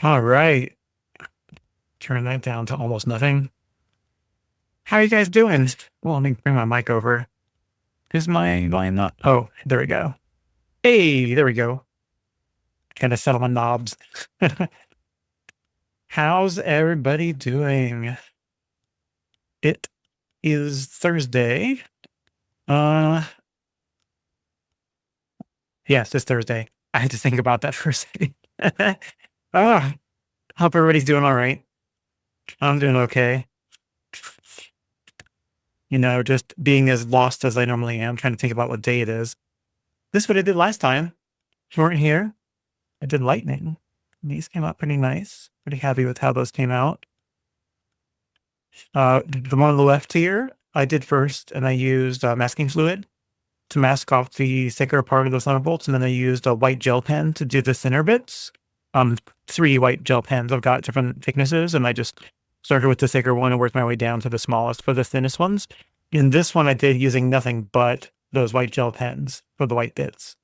All right. Turn that down to almost nothing. How are you guys doing? Well, let me bring my mic over. Is my volume not? Oh, there we go. Hey, there we go. Kind of settle my knobs. How's everybody doing? It is Thursday. Uh, yes, it's Thursday. I had to think about that for a second. Ah, hope everybody's doing all right. I'm doing okay. Just being as lost as I normally am, trying to think about what day it is. This is what I did last time. You weren't here. I did lightning. These came out pretty nice. Pretty happy with how those came out. The one on the left here, I did first, and I used masking fluid to mask off the thicker part of the thunderbolts, and then I used a white gel pen to do the thinner bits. 3 white gel pens. I've got different thicknesses, and I just started with the thicker one and worked my way down to the smallest for the thinnest ones. In this one, I did using nothing but those white gel pens for the white bits,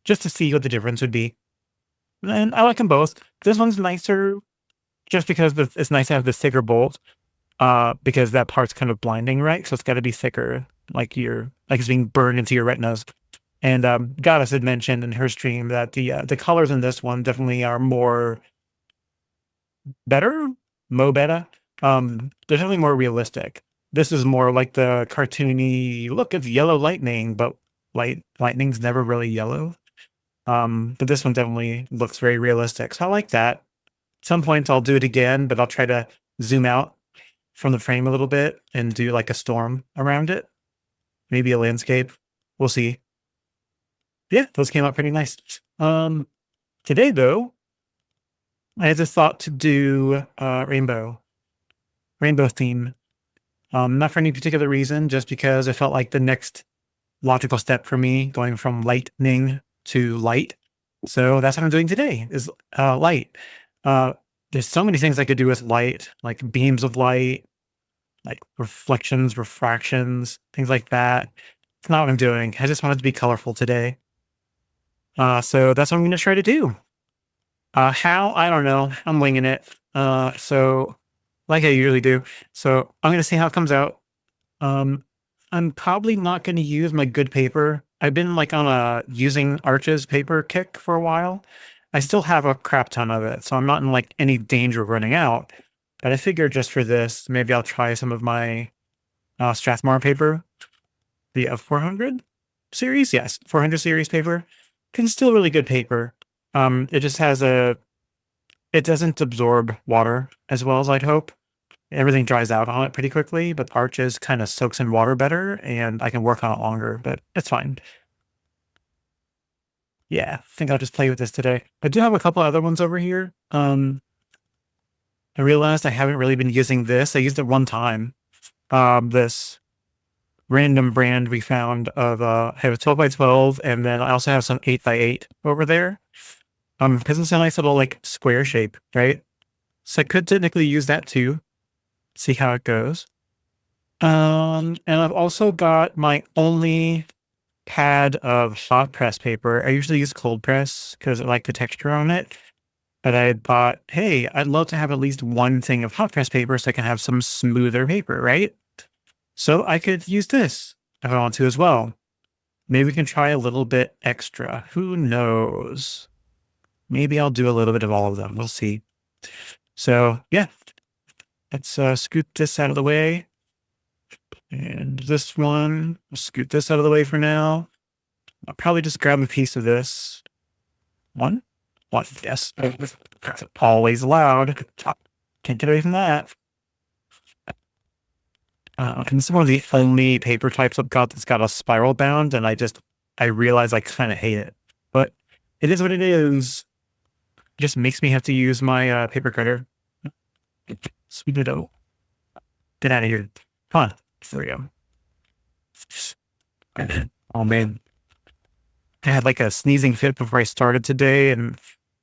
just to see what the difference would be. And I like them both. This one's nicer just because it's nice to have the thicker bolt, because that part's kind of blinding, right? So it's got to be thicker, like it's being burned into your retinas. And Goddess had mentioned in her stream that the colors in this one definitely are more better, better. They're definitely more realistic. This is more like the cartoony look. It's yellow lightning, but lightning's never really yellow. But this one definitely looks very realistic. So I like that. At some points I'll do it again, but I'll try to zoom out from the frame a little bit and do like a storm around it. Maybe a landscape. We'll see. Yeah, those came out pretty nice. Today though, I had the thought to do rainbow theme. Not for any particular reason, just because I felt like the next logical step for me going from lightning to light. So that's what I'm doing today is light. There's so many things I could do with light, like beams of light, like reflections, refractions, things like that. It's not what I'm doing. I just wanted to be colorful today. So that's what I'm going to try to do. How? I don't know. I'm winging it. So like I usually do. So I'm going to see how it comes out. I'm probably not going to use my good paper. I've been like on a using Arches paper kick for a while. I still have a crap ton of it, so I'm not in like any danger of running out. But I figured just for this, maybe I'll try some of my Strathmore paper, the F400 series. Yes, 400 series paper. It's still really good paper. It just has it doesn't absorb water as well as I'd hope. Everything dries out on it pretty quickly, but Arches kind of soaks in water better, and I can work on it longer, but it's fine. Yeah, I think I'll just play with this today. I do have a couple other ones over here. I realized I haven't really been using this. I used it one time. This random brand we found of I have a 12 by 12, and then I also have some 8 by 8 over there. Because it's a nice little like square shape, right? So I could technically use that too. See how it goes. And I've also got my only pad of hot press paper. I usually use cold press because I like the texture on it. But I thought, hey, I'd love to have at least one thing of hot press paper so I can have some smoother paper, right? So I could use this if I want to as well. Maybe we can try a little bit extra. Who knows? Maybe I'll do a little bit of all of them. We'll see. So yeah, let's scoot this out of the way. And this one, I'll scoot this out of the way for now. I'll probably just grab a piece of this. One, yes. Always loud. Can't get away from that. And this is one of the only paper types I've got that's got a spiral bound, and I realize I kind of hate it. But it is what it is. It just makes me have to use my paper cutter. Sweet it out. Get out of here. Come on. There we go. Oh man. I had like a sneezing fit before I started today, and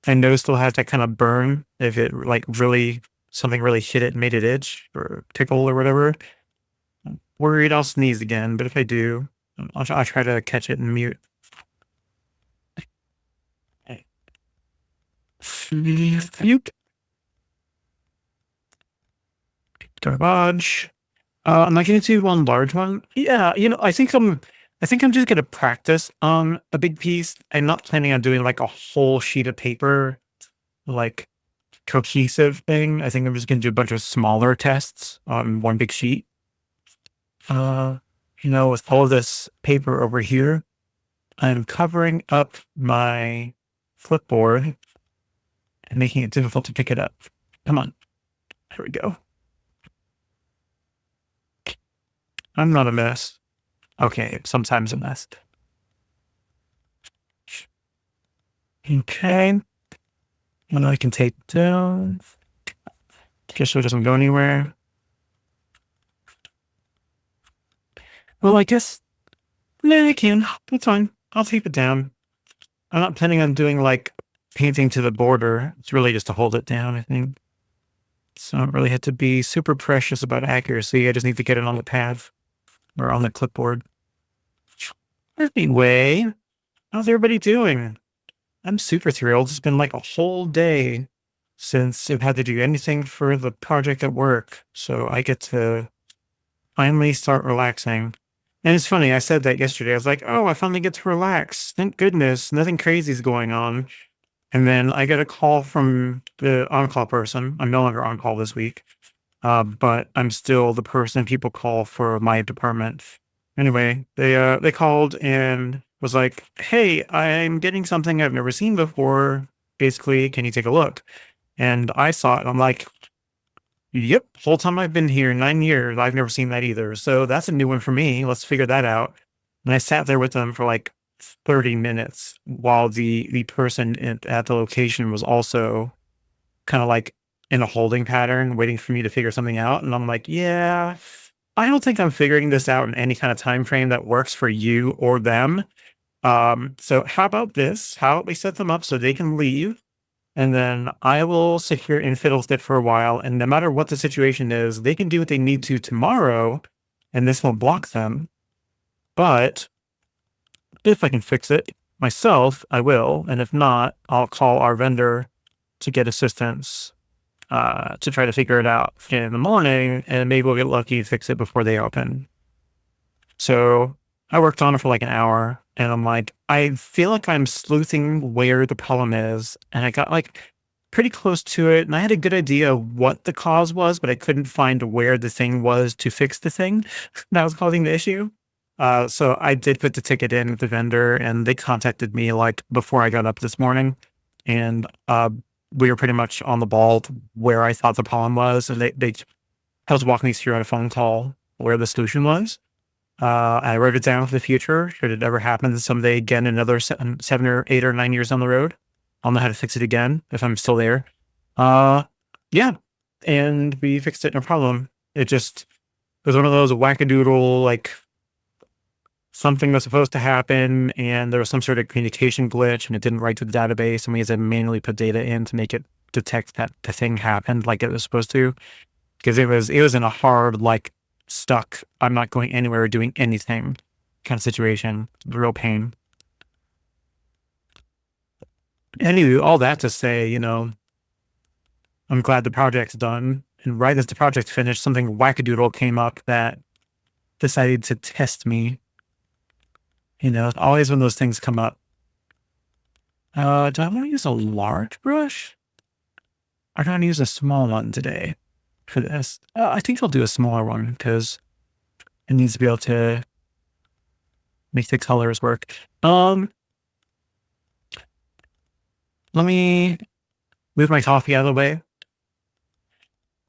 my nose still has that kind of burn if it like really something really hit it and made it itch or tickle or whatever. I'm worried I'll sneeze again, but if I do, I'll try to catch it and mute. Mute. garbage. Am I going to do one large one? Yeah, I think I'm just gonna practice on a big piece. I'm not planning on doing like a whole sheet of paper, like cohesive thing. I think I'm just gonna do a bunch of smaller tests on one big sheet. Uh, with all this paper over here, I'm covering up my flipboard and making it difficult to pick it up. Come on. There we go. I'm not a mess. Okay, sometimes a mess. Okay. And I can take it down. Just so it doesn't go anywhere. Well, I guess. Yeah, I can. That's fine. I'll tape it down. I'm not planning on doing like painting to the border. It's really just to hold it down, I think. So I don't really have to be super precious about accuracy. I just need to get it on the pad or on the clipboard. Anyway, how's everybody doing? I'm super thrilled. It's been like a whole day since I've had to do anything for the project at work. So I get to finally start relaxing. And it's funny, I said that yesterday. I was like, oh, I finally get to relax. Thank goodness. Nothing crazy is going on. And then I get a call from the on-call person. I'm no longer on call this week, but I'm still the person people call for my department. Anyway, they called and was like, "Hey, I'm getting something I've never seen before. Basically, can you take a look?" And I saw it. I'm like, "Yep, whole time I've been here, 9 years, I've never seen that either. So that's a new one for me. Let's figure that out." And I sat there with them for like 30 minutes while the person at the location was also kind of like in a holding pattern, waiting for me to figure something out. And I'm like, yeah, I don't think I'm figuring this out in any kind of time frame that works for you or them. So how about this? How about we set them up so they can leave? And then I will sit here and fiddle with it for a while. And no matter what the situation is, they can do what they need to tomorrow, and this won't block them. But if I can fix it myself, I will. And if not, I'll call our vendor to get assistance to try to figure it out in the morning, and maybe we'll get lucky and fix it before they open. So I worked on it for like an hour, and I'm like, I feel like I'm sleuthing where the problem is, and I got like pretty close to it, and I had a good idea what the cause was, but I couldn't find where the thing was to fix the thing that was causing the issue. So I did put the ticket in with the vendor, and they contacted me like before I got up this morning, and we were pretty much on the ball to where I thought the problem was, and they I was walking me through on a phone call where the solution was. I wrote it down for the future. Should it ever happen someday again, another 7 or 8 or 9 years down the road, I'll know how to fix it again if I'm still there. Uh, yeah, and we fixed it, no problem. It was one of those wackadoodle like something was supposed to happen, and there was some sort of communication glitch, and it didn't write to the database, and we had to manually put data in to make it detect that the thing happened like it was supposed to, because it was in a hard like stuck. I'm not going anywhere or doing anything kind of situation. Real pain. Anyway, all that to say, I'm glad the project's done. And right as the project's finished, something wackadoodle came up that decided to test me. Always when those things come up. Do I want to use a large brush? Or do I want to use a small one today for this? I think I'll do a smaller one because it needs to be able to make the colors work. Let me move my coffee out of the way.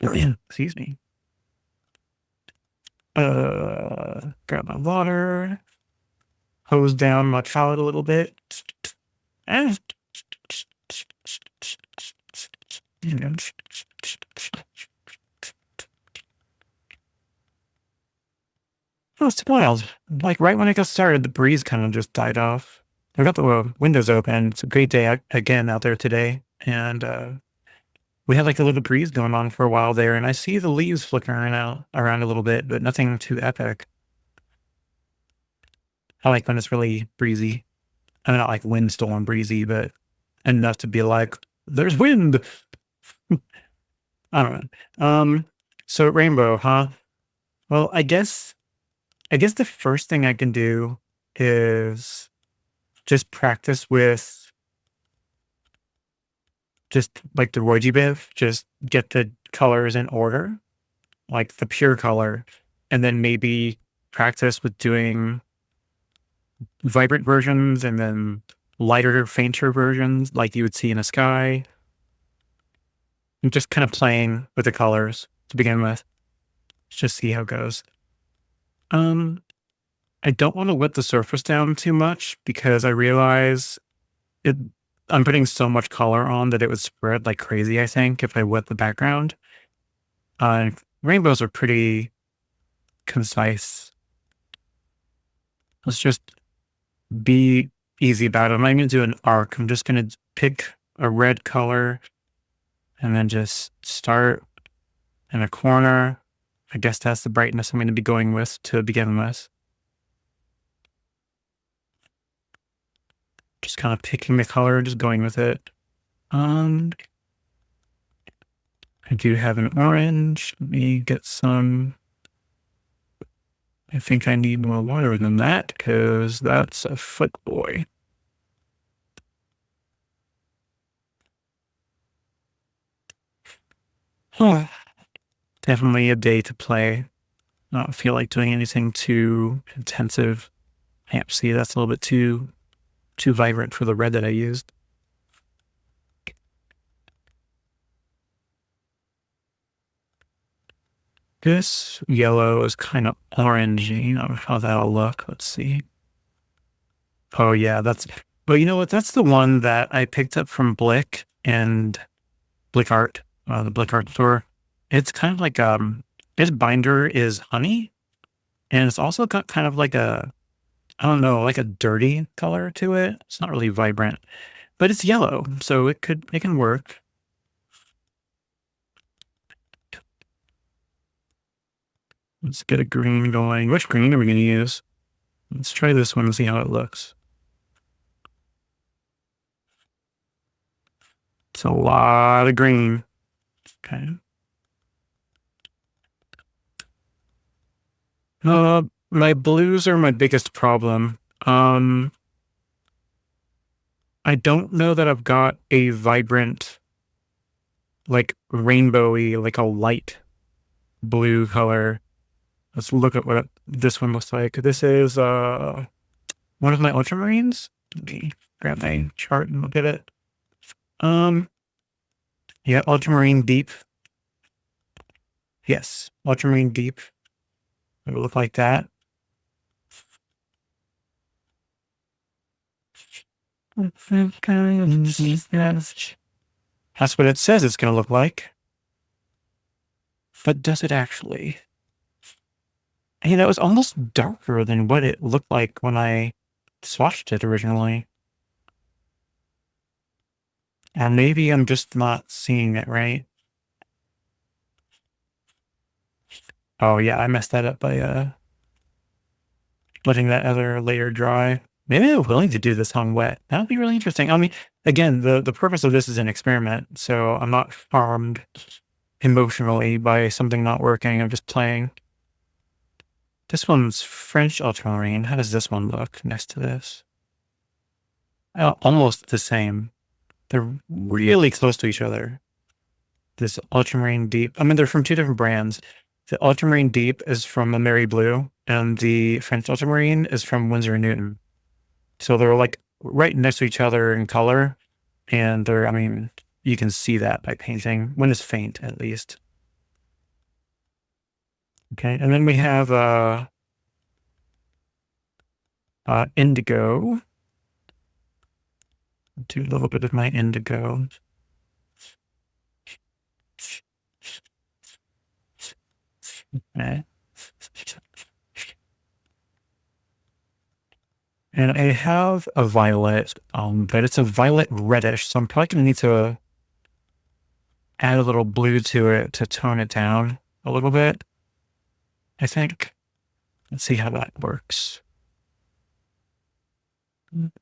Excuse me. Grab my water. Hose down my palette a little bit. And oh, it's wild. Like right when I got started, the breeze kind of just died off. I've got the windows open. It's a great day again out there today. And we had like a little breeze going on for a while there. And I see the leaves flickering around a little bit, but nothing too epic. I like when it's really breezy. I mean, not like windstorm breezy, but enough to be like, there's wind. I don't know. So rainbow, huh? Well, I guess the first thing I can do is just practice with just like the Roy G Biv, just get the colors in order, like the pure color, and then maybe practice with doing vibrant versions and then lighter, fainter versions like you would see in a sky. And just kind of playing with the colors to begin with. Just see how it goes. Um, I don't want to wet the surface down too much because I realize it I'm putting so much color on that it would spread like crazy, I think, if I wet the background. Rainbows are pretty concise. Let's just be easy about it. I'm not going to do an arc. I'm just going to pick a red color and then just start in a corner. I guess that's the brightness I'm going to be going with to begin with. Just kind of picking the color, just going with it. I do have an orange. Let me get some. I think I need more water than that because that's a foot boy. Definitely a day to play. Not feel like doing anything too intensive. Yeah, see, that's a little bit too vibrant for the red that I used. This yellow is kind of orangey. I don't know how that'll look. Let's see. Oh yeah, but you know what? That's the one that I picked up from Blick and Blick Art, the Blick Art store. It's kind of like its binder is honey, and it's also got kind of like I don't know, like a dirty color to it. It's not really vibrant, but it's yellow, so it can work. Let's get a green going. Which green are we going to use? Let's try this one and see how it looks. It's a lot of green. Okay. My blues are my biggest problem. I don't know that I've got a vibrant, like rainbowy, like a light blue color. Let's look at what this one looks like. This is one of my ultramarines. Let me grab my chart and look at it. Yeah, ultramarine deep. Yes, ultramarine deep. It would look like that. That's what it says it's going to look like. But does it actually? You know, it's almost darker than what it looked like when I swatched it originally. And maybe I'm just not seeing it right. Oh yeah, I messed that up by letting that other layer dry. Maybe I'm willing to do this on wet. That would be really interesting. I mean, again, the purpose of this is an experiment, so I'm not harmed emotionally by something not working. I'm just playing. This one's French ultramarine. How does this one look next to this? Almost the same. They're really close to each other. This ultramarine deep. I mean, they're from two different brands. The ultramarine deep is from a Mary Blue, and the French ultramarine is from Winsor and Newton. So they're like right next to each other in color, and I mean, you can see that by painting when it's faint, at least. Okay, and then we have indigo. Do a little bit of my indigo. Okay. And I have a violet, but it's a violet reddish, so I'm probably going to need to add a little blue to it to tone it down a little bit, I think. Let's see how that works.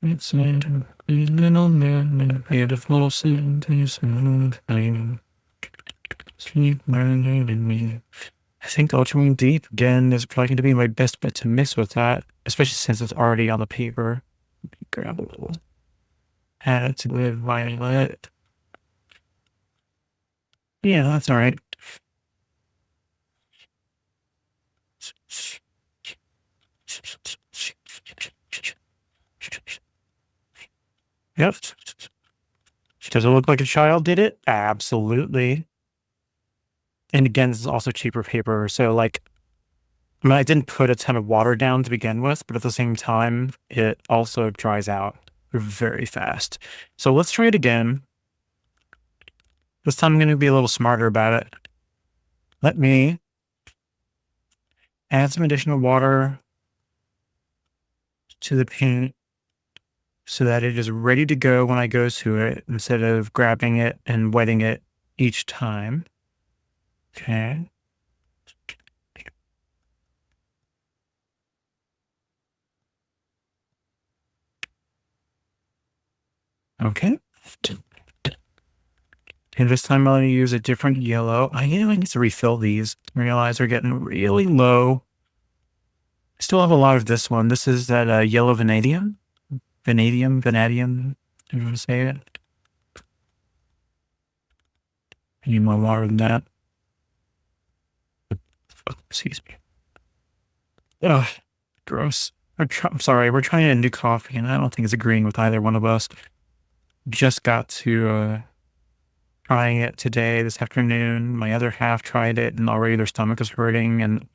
It's a little man, beautiful I think Ultramarine Deep, again, is probably going to be my best bet to mix with that, especially since it's already on the paper. Grab a little. Add to the violet. Yeah, that's all right. Yep. Does it look like a child did it? Absolutely. And again, this is also cheaper paper. So, like, I mean, I didn't put a ton of water down to begin with, but at the same time, it also dries out very fast. So let's try it again. This time I'm going to be a little smarter about it. Let me add some additional water to the paint so that it is ready to go when I go to it instead of grabbing it and wetting it each time. Okay. Okay. And this time I'm going to use a different yellow. I need to refill these. I realize they're getting really low. I still have a lot of this one. This is that yellow vanadium. Vanadium. Do you want to say it? I need more water than that. Excuse me. Ugh, gross. I'm sorry, we're trying a new coffee, and I don't think it's agreeing with either one of us. Just got to trying it today, this afternoon. My other half tried it, and already their stomach is hurting, and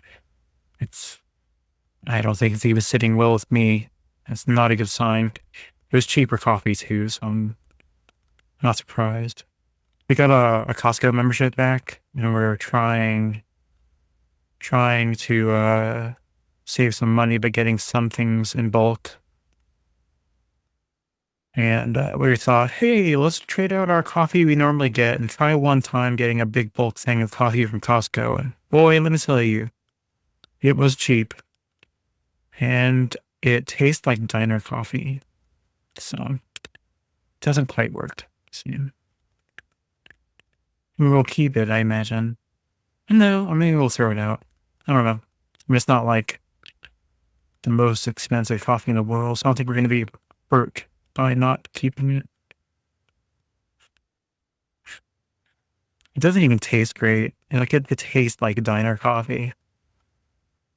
I don't think it's even sitting well with me. It's not a good sign. It was cheaper coffee too, so I'm not surprised. We got a Costco membership back, and we're trying to save some money by getting some things in bulk. And we thought, hey, let's trade out our coffee we normally get and try one time getting a big bulk thing of coffee from Costco. And boy, let me tell you, it was cheap. And it tastes like diner coffee. So it doesn't quite work. So, we'll keep it, I imagine. No, or maybe we'll throw it out. I don't know. I mean, it's not like the most expensive coffee in the world, so I don't think we're going to be broke by not keeping it. It doesn't even taste great. Like it tastes like diner coffee.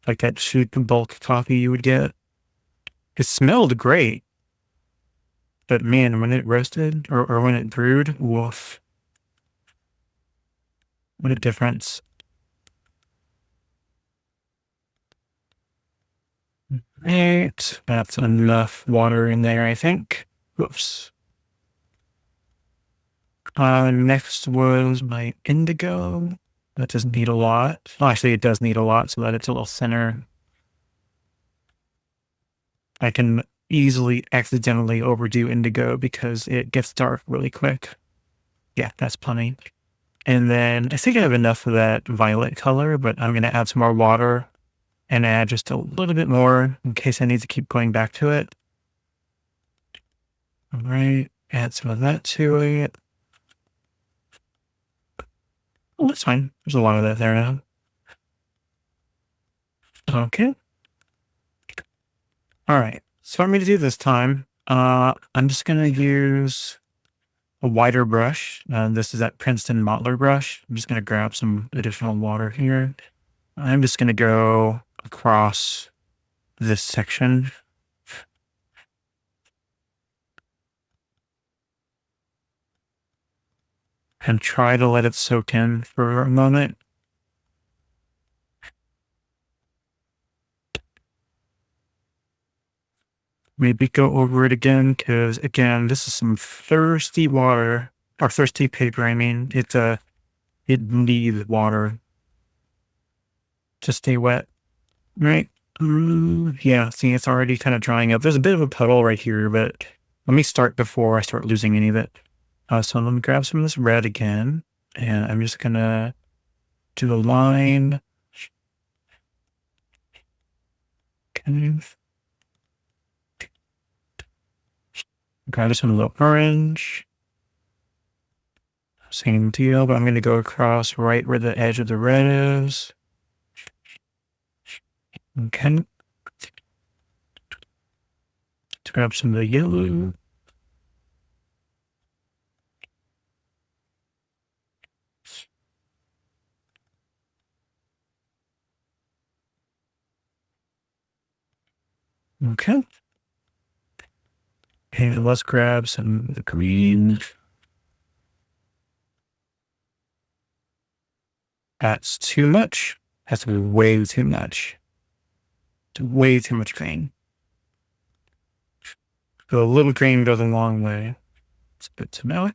Like that cheap bulk coffee you would get. It smelled great. But man, when it roasted or when it brewed, woof. What a difference. Right. That's enough water in there, I think. Whoops. Next was my indigo. That doesn't need a lot. Well, actually, it does need a lot so that it's a little thinner. I can easily accidentally overdo indigo because it gets dark really quick. Yeah, that's plenty. And then I think I have enough of that violet color, but I'm going to add some more water and add just a little bit more in case I need to keep going back to it. All right, add some of that to it. Oh, that's fine. There's a lot of that there now. Okay. All right. So for me to do this time, I'm just going to use a wider brush. This is that Princeton Mottler brush. I'm just going to grab some additional water here. I'm just going to go across this section. And try to let it soak in for a moment. Maybe go over it again, because again, this is some thirsty water, or thirsty paper, I mean. It needs water to stay wet, right? Yeah, see, it's already kind of drying up. There's a bit of a puddle right here, but let me start before I start losing any of it. So let me grab some of this red again, and I'm just gonna do a line. Okay. Grab this one a little orange. Same deal, but I'm going to go across right where the edge of the red is. Okay. To grab some of the yellow. Okay. And let's grab some of the green. That's too much. That's way too much. Way too much green. So a little green goes a long way. It's good to know.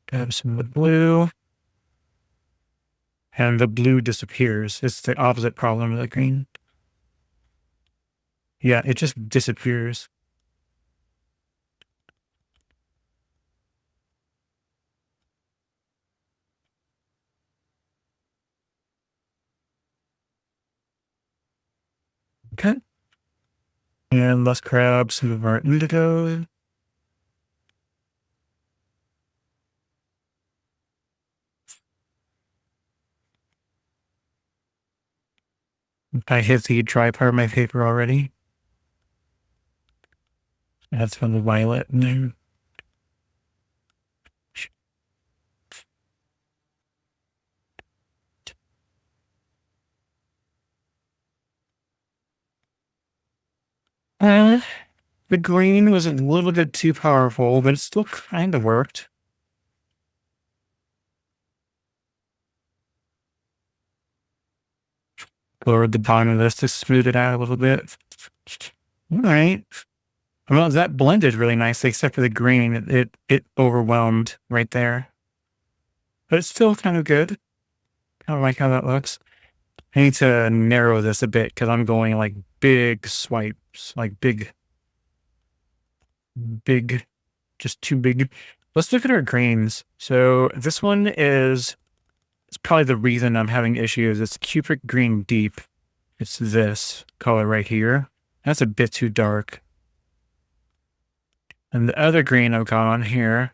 Grab some of the blue. And the blue disappears. It's the opposite problem of the green. Yeah, it just disappears. Okay. And let's grab some of our indigo. I hit the dry part of my paper already. Add some of the violet in there. The green was a little bit too powerful, but it still kind of worked. Lowered the bottom of this to smooth it out a little bit. All right. Well, that blended really nicely, except for the green. It overwhelmed right there. But it's still kind of good. Kind of like how that looks. I need to narrow this a bit because I'm going like big swipes, like big, just too big. Let's look at our greens. So this one is, it's probably the reason I'm having issues. It's Cupric Green Deep. It's this color right here. That's a bit too dark. And the other green I've got on here,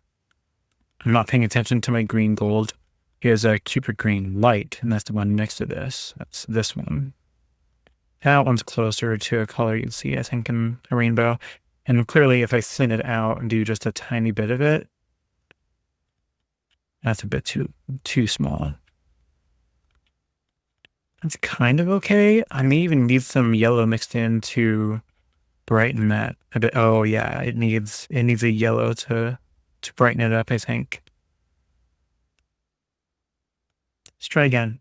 I'm not paying attention to my green gold, is a Cupric Green Light, and that's the one next to this. That's this one. That one's closer to a color you'd see, I think, in a rainbow. And clearly, if I thin it out and do just a tiny bit of it, that's a bit too small. That's kind of okay. I may even need some yellow mixed in to brighten that a bit. Oh yeah, it needs a yellow to brighten it up, I think. Let's try again.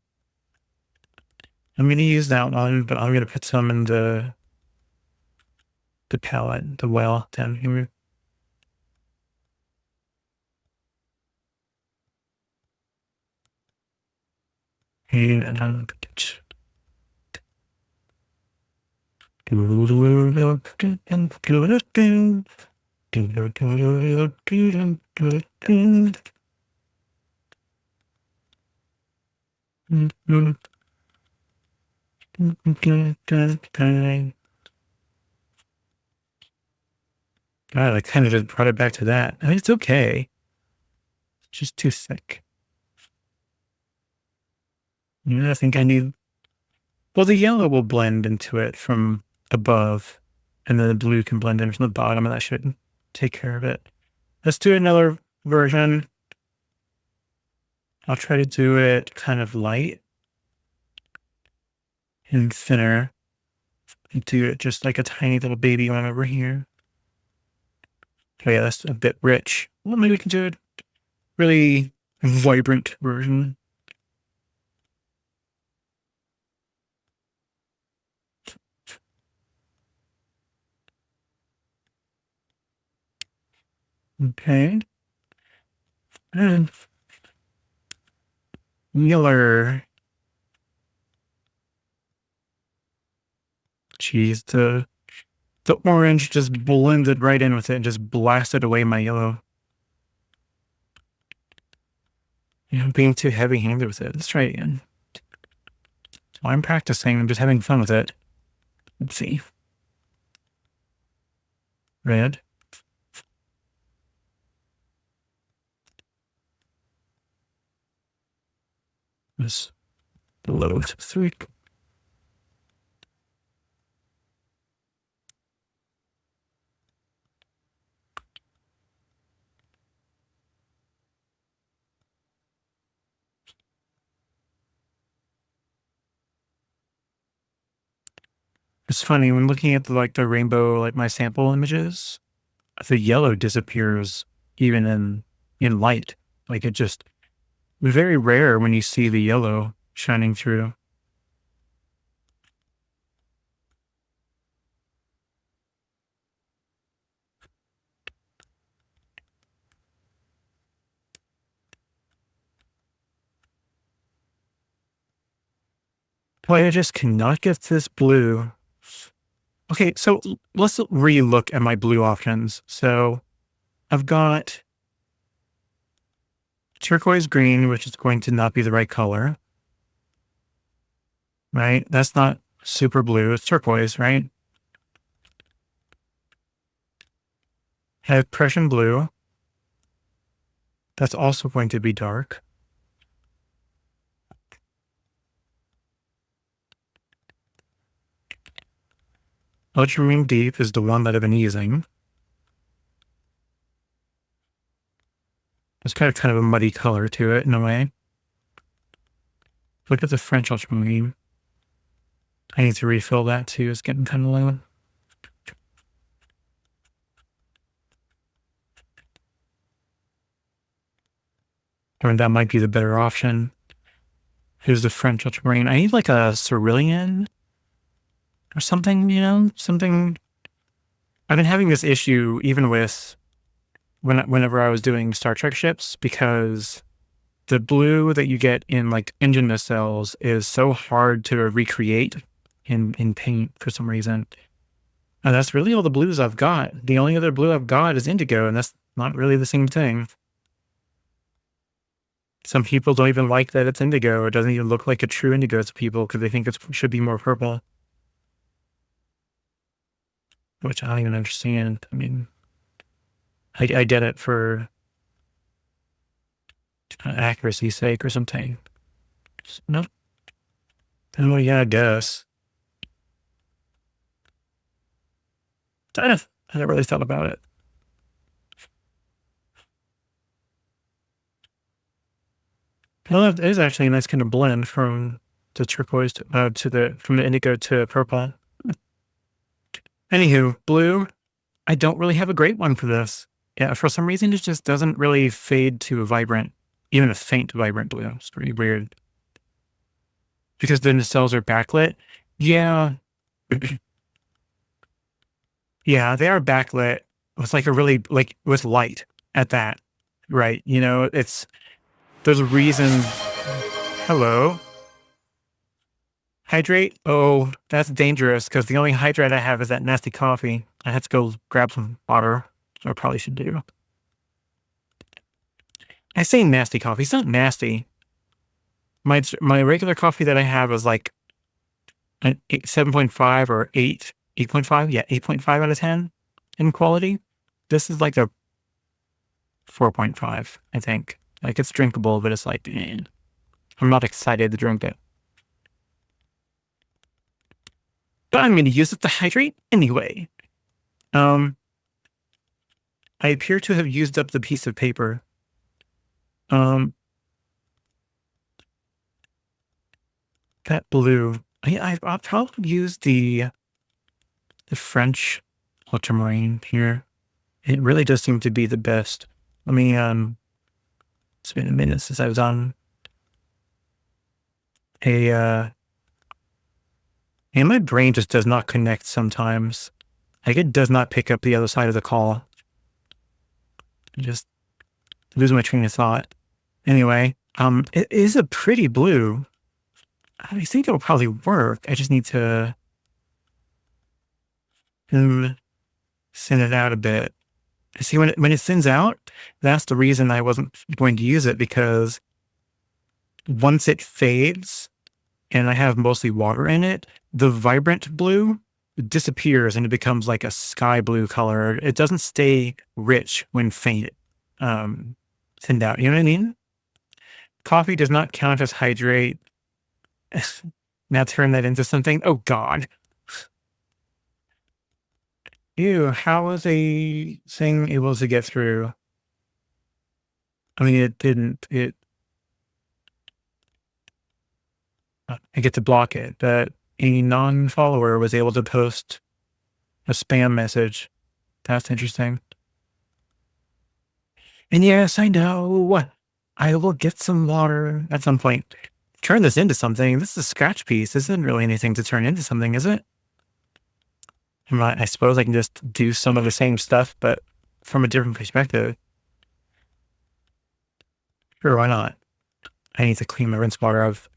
I'm gonna use that one, but I'm gonna put some in the palette, the well down here. And God, I kind of just brought it back to that. I mean, it's okay. It's just too thick. I think I need. Well, the yellow will blend into it from above, and then the blue can blend in from the bottom, and that should take care of it. Let's do another version. I'll try to do it kind of light and thinner. And do it just like a tiny little baby one over here. Oh yeah, that's a bit rich. Well, maybe we can do a really vibrant version. Okay. And yellow. Jeez, the orange just blended right in with it and just blasted away my yellow. Yeah, I'm being too heavy-handed with it. Let's try it again. While I'm practicing, I'm just having fun with it. Let's see. Red. This low 3. It's funny when looking at the rainbow, like my sample images, the yellow disappears even in light. Like it just very rare when you see the yellow shining through. Boy, I just cannot get this blue. Okay, so let's re-look at my blue options. So I've got turquoise green, which is going to not be the right color, right? That's not super blue. It's turquoise, right? I have Prussian blue. That's also going to be dark. Ultramarine deep is the one that I've been using. It's kind of a muddy color to it in a way. Look at the French ultramarine. I need to refill that too. It's getting kind of low. I mean, that might be the better option. Here's the French ultramarine. I need like a cerulean or something, something. I've been having this issue even with whenever I was doing Star Trek ships, because the blue that you get in like engine nacelles is so hard to recreate in paint for some reason. And that's really all the blues I've got. The only other blue I've got is indigo, and that's not really the same thing. Some people don't even like that it's indigo. It doesn't even look like a true indigo to people because they think it should be more purple. Which I don't even understand. I mean, I did it for accuracy's sake or something. No. Oh, yeah, I guess. I never really thought about it. Well, that is actually a nice kind of blend from the turquoise from the indigo to purple. Anywho, blue, I don't really have a great one for this. Yeah, for some reason, it just doesn't really fade to a vibrant, even a faint vibrant blue. It's pretty weird. Because the nacelles are backlit. Yeah. Yeah, they are backlit. It's like with light at that, right? There's a reason. Hello. Hydrate? Oh, that's dangerous because the only hydrate I have is that nasty coffee. I had to go grab some water, so I probably should do. I say nasty coffee. It's not nasty. My regular coffee that I have is like an 7.5 or 8.5. Yeah, 8.5 out of 10 in quality. This is like a 4.5, I think. Like it's drinkable, but it's like, I'm not excited to drink it. But I'm going to use it to hydrate anyway. I appear to have used up the piece of paper. That blue. I'll probably use the French ultramarine here. It really does seem to be the best. Let me, it's been a minute since I was on and my brain just does not connect sometimes. Like it does not pick up the other side of the call. I just lose my train of thought. Anyway, it is a pretty blue. I think it'll probably work. I just need to thin it out a bit. See, when it thins out, that's the reason I wasn't going to use it, because once it fades and I have mostly water in it, the vibrant blue disappears and it becomes like a sky blue color. It doesn't stay rich when thinned out. You know what I mean? Coffee does not count as hydrate. Now turn that into something. Oh God. Ew, how was a thing able to get through? I mean, it didn't. I get to block it, but a non-follower was able to post a spam message. That's interesting. And yes, I know. I will get some water at some point. Turn this into something. This is a scratch piece. This isn't really anything to turn into something, is it? I suppose I can just do some of the same stuff, but from a different perspective. Sure, why not? I need to clean my rinse water. I've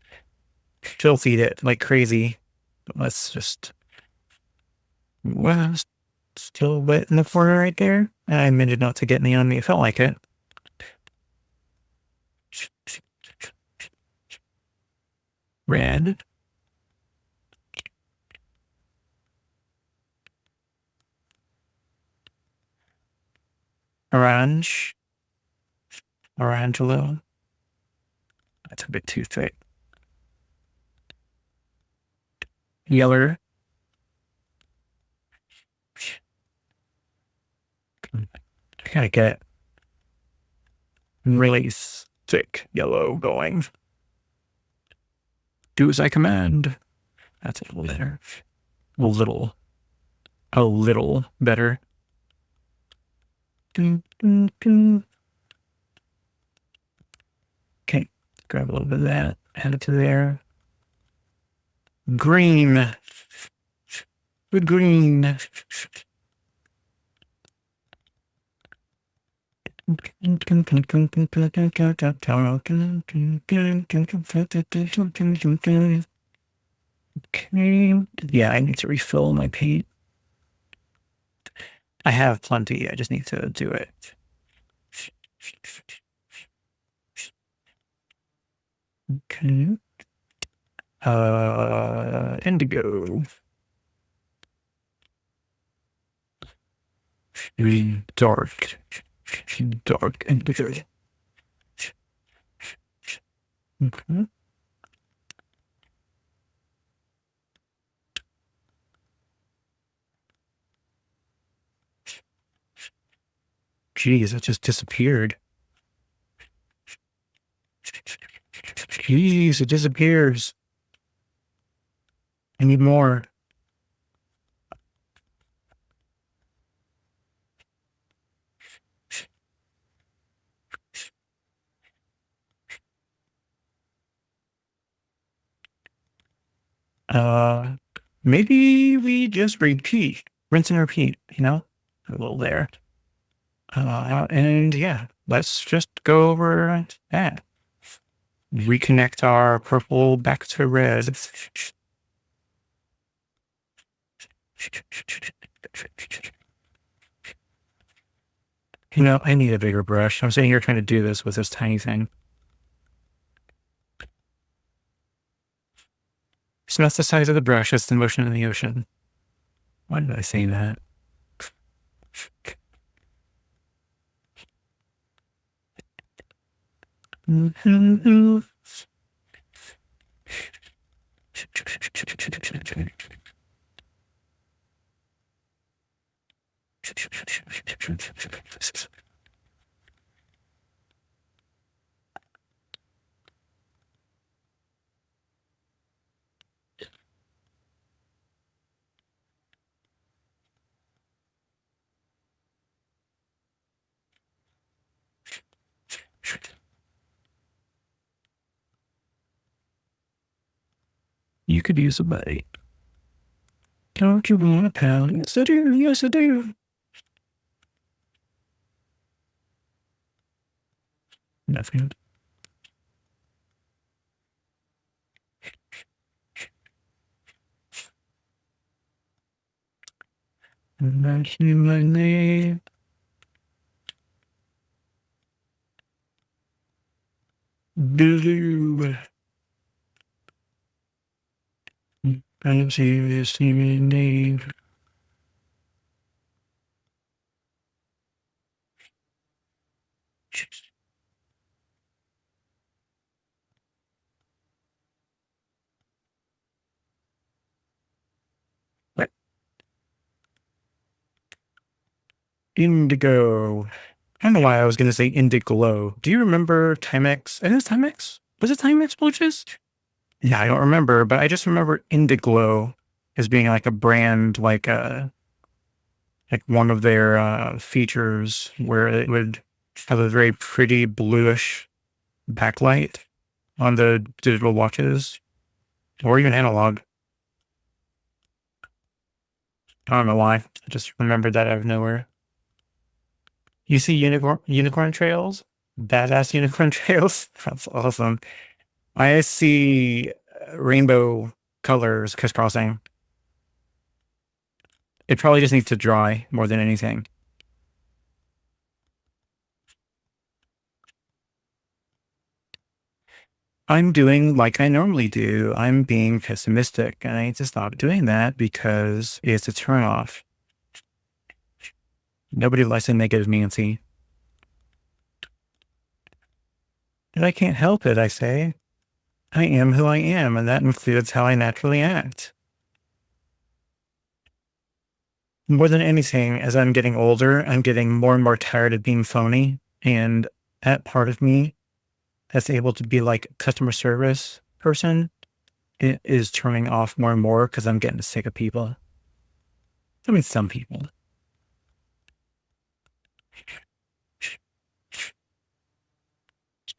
filthied it like crazy. Let's just, well, still wet in the corner right there. I admitted not to get any on me. It felt like it. Red. Orange. Orangelo. That's a bit too thick. Yeller. I gotta get really thick yellow going. Do as I command. That's a little better. A little better. Okay, grab a little bit of that, add it to there. Green. Good green. Okay. Yeah, I need to refill my paint. I have plenty. I just need to do it. Okay. Indigo. Dark. Dark indigo. Okay. Jeez, it just disappeared. Jeez, it disappears. I need more. Maybe we just repeat, rinse and repeat, you know, a little there. And yeah, let's just go over that. Reconnect our purple back to red. You know, I need a bigger brush. I'm sitting here trying to do this with this tiny thing. It's not the size of the brush, it's the motion of the ocean. Why did I say that? You could use a bite. Don't you want a pal? Yes, I do. Yes, I do. Nothing. Mention my name. Blue. And see this name. Indigo. I don't know why I was going to say Indiglo. Do you remember Timex? Is it Timex? Was it Timex Bluetooth? Yeah, I don't remember, but I just remember Indiglo as being like a brand, like one of their features where it would have a very pretty bluish backlight on the digital watches or even analog. I don't know why. I just remembered that out of nowhere. You see unicorn trails? Badass unicorn trails? That's awesome. I see rainbow colors crisscrossing. It probably just needs to dry more than anything. I'm doing like I normally do. I'm being pessimistic, and I need to stop doing that because it's a turnoff. Nobody likes a negative Nancy. And I can't help it, I say. I am who I am, and that includes how I naturally act. More than anything, as I'm getting older, I'm getting more and more tired of being phony. And that part of me that's able to be like a customer service person, it is turning off more and more because I'm getting sick of people. I mean, some people.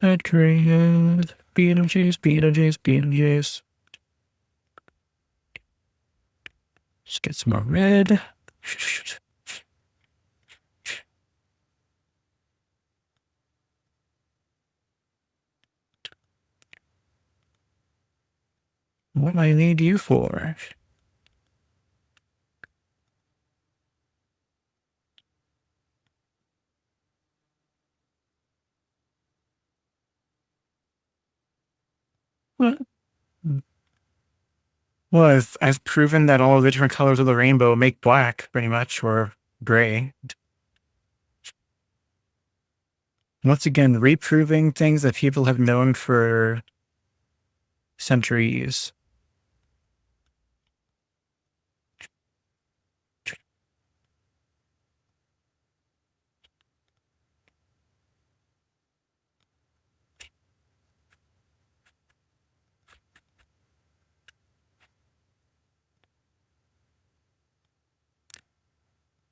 I'd create Beetlejuice, Beetlejuice, Beetlejuice. Just get some more red. What do I need you for? What? Well, I've proven that all of the different colors of the rainbow make black, pretty much, or gray. Once again, reproving things that people have known for centuries.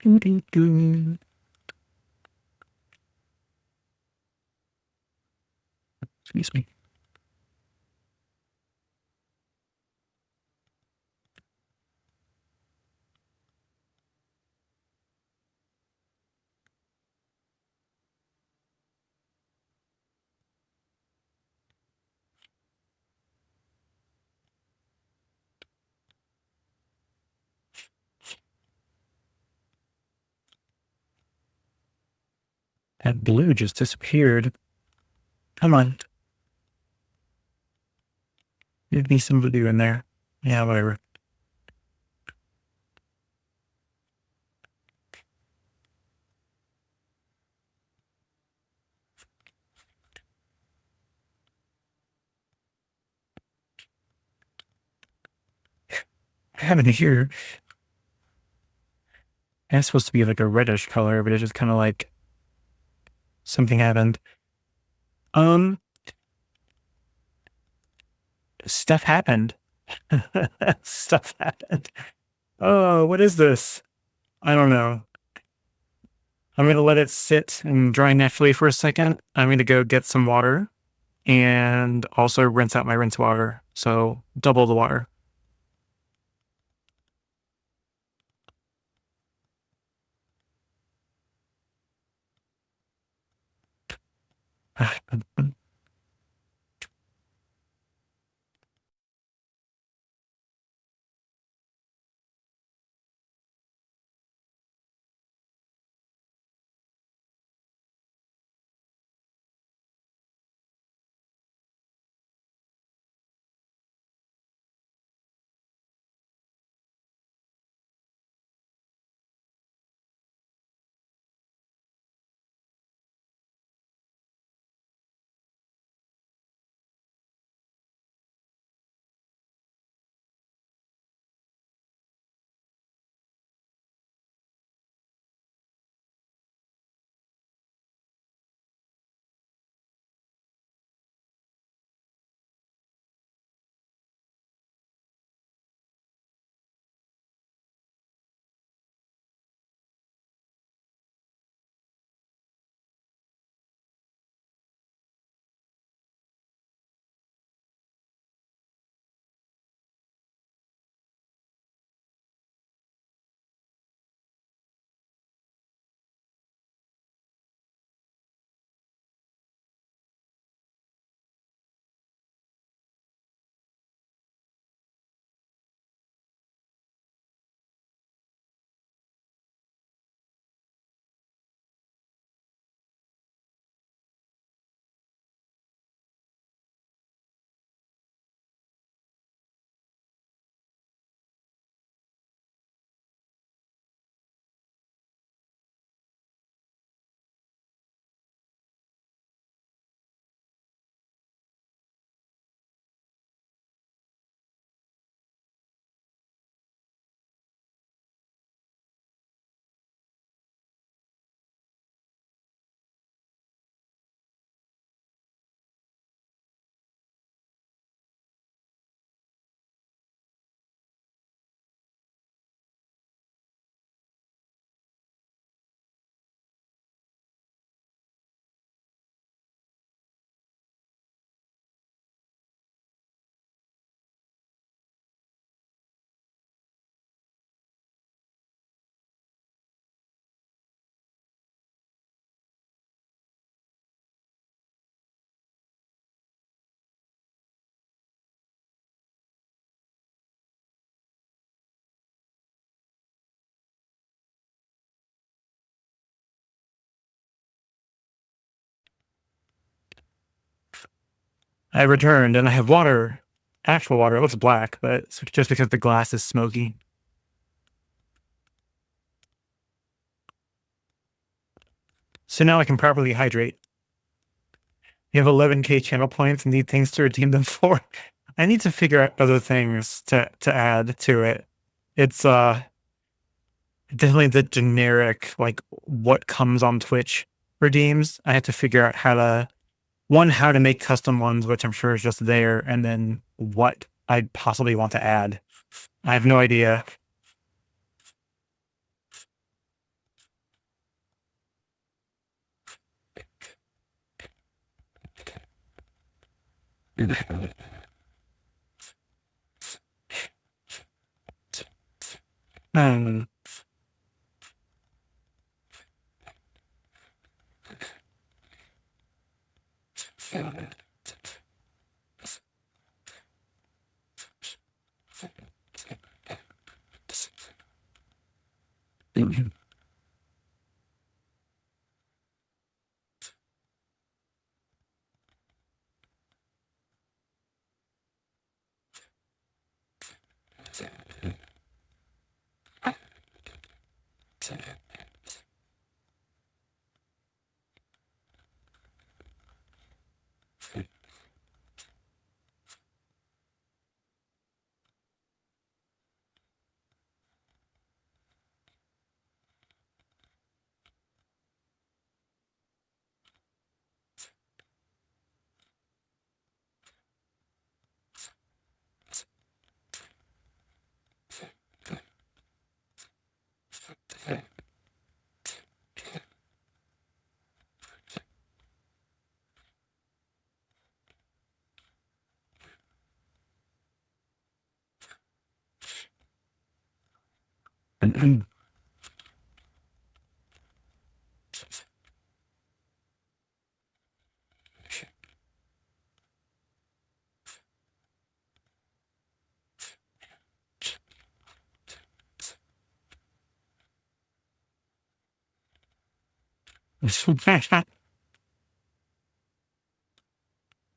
Doo-doo-doo. Excuse me. That blue just disappeared. Come on. Give me some blue in there. Yeah, whatever. I have it here. And it's supposed to be like a reddish color, but it's just kind of like something happened. Um, stuff happened. Stuff happened. Oh, what is this? I don't know. I'm going to let it sit and dry naturally for a second. I'm going to go get some water and also rinse out my rinse water. So double the water. I returned and I have water. Actual water. It looks black, but it's just because the glass is smoky. So now I can properly hydrate. You have 11K channel points and need things to redeem them for. I need to figure out other things to add to it. It's definitely the generic, like, what comes on Twitch redeems. I have to figure out how to make custom ones, which I'm sure is just there, and then what I'd possibly want to add. I have no idea. Um,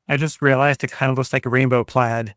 I just realized it kind of looks like a rainbow plaid.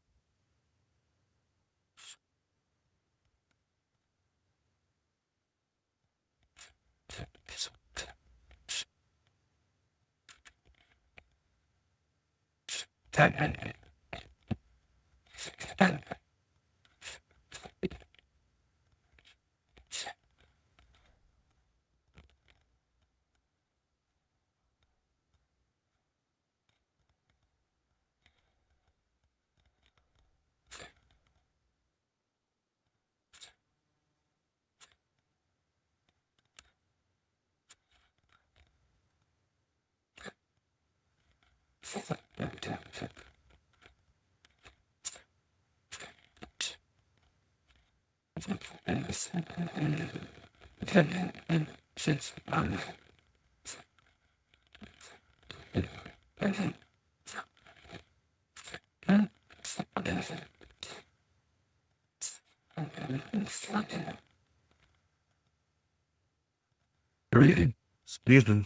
Excuse me.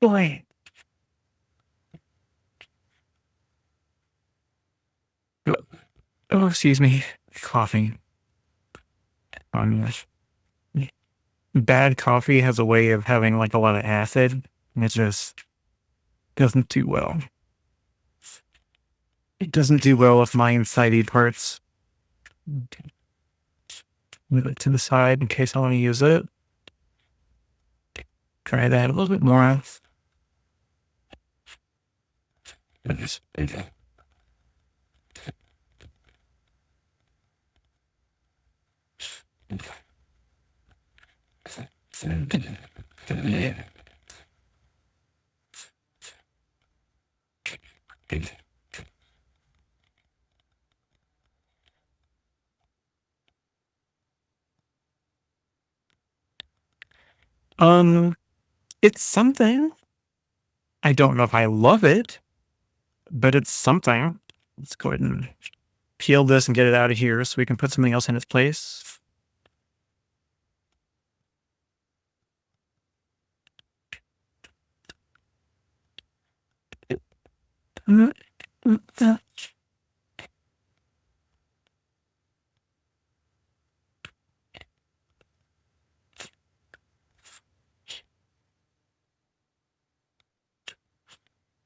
Boy. Oh, excuse me. Coughing. On this. Bad coffee has a way of having like a lot of acid, and it just doesn't do well. It doesn't do well with my insidey parts. Move it to the side in case I want to use it. Try that a little bit more. It's something. I don't know if I love it, but it's something. Let's go ahead and peel this and get it out of here so we can put something else in its place.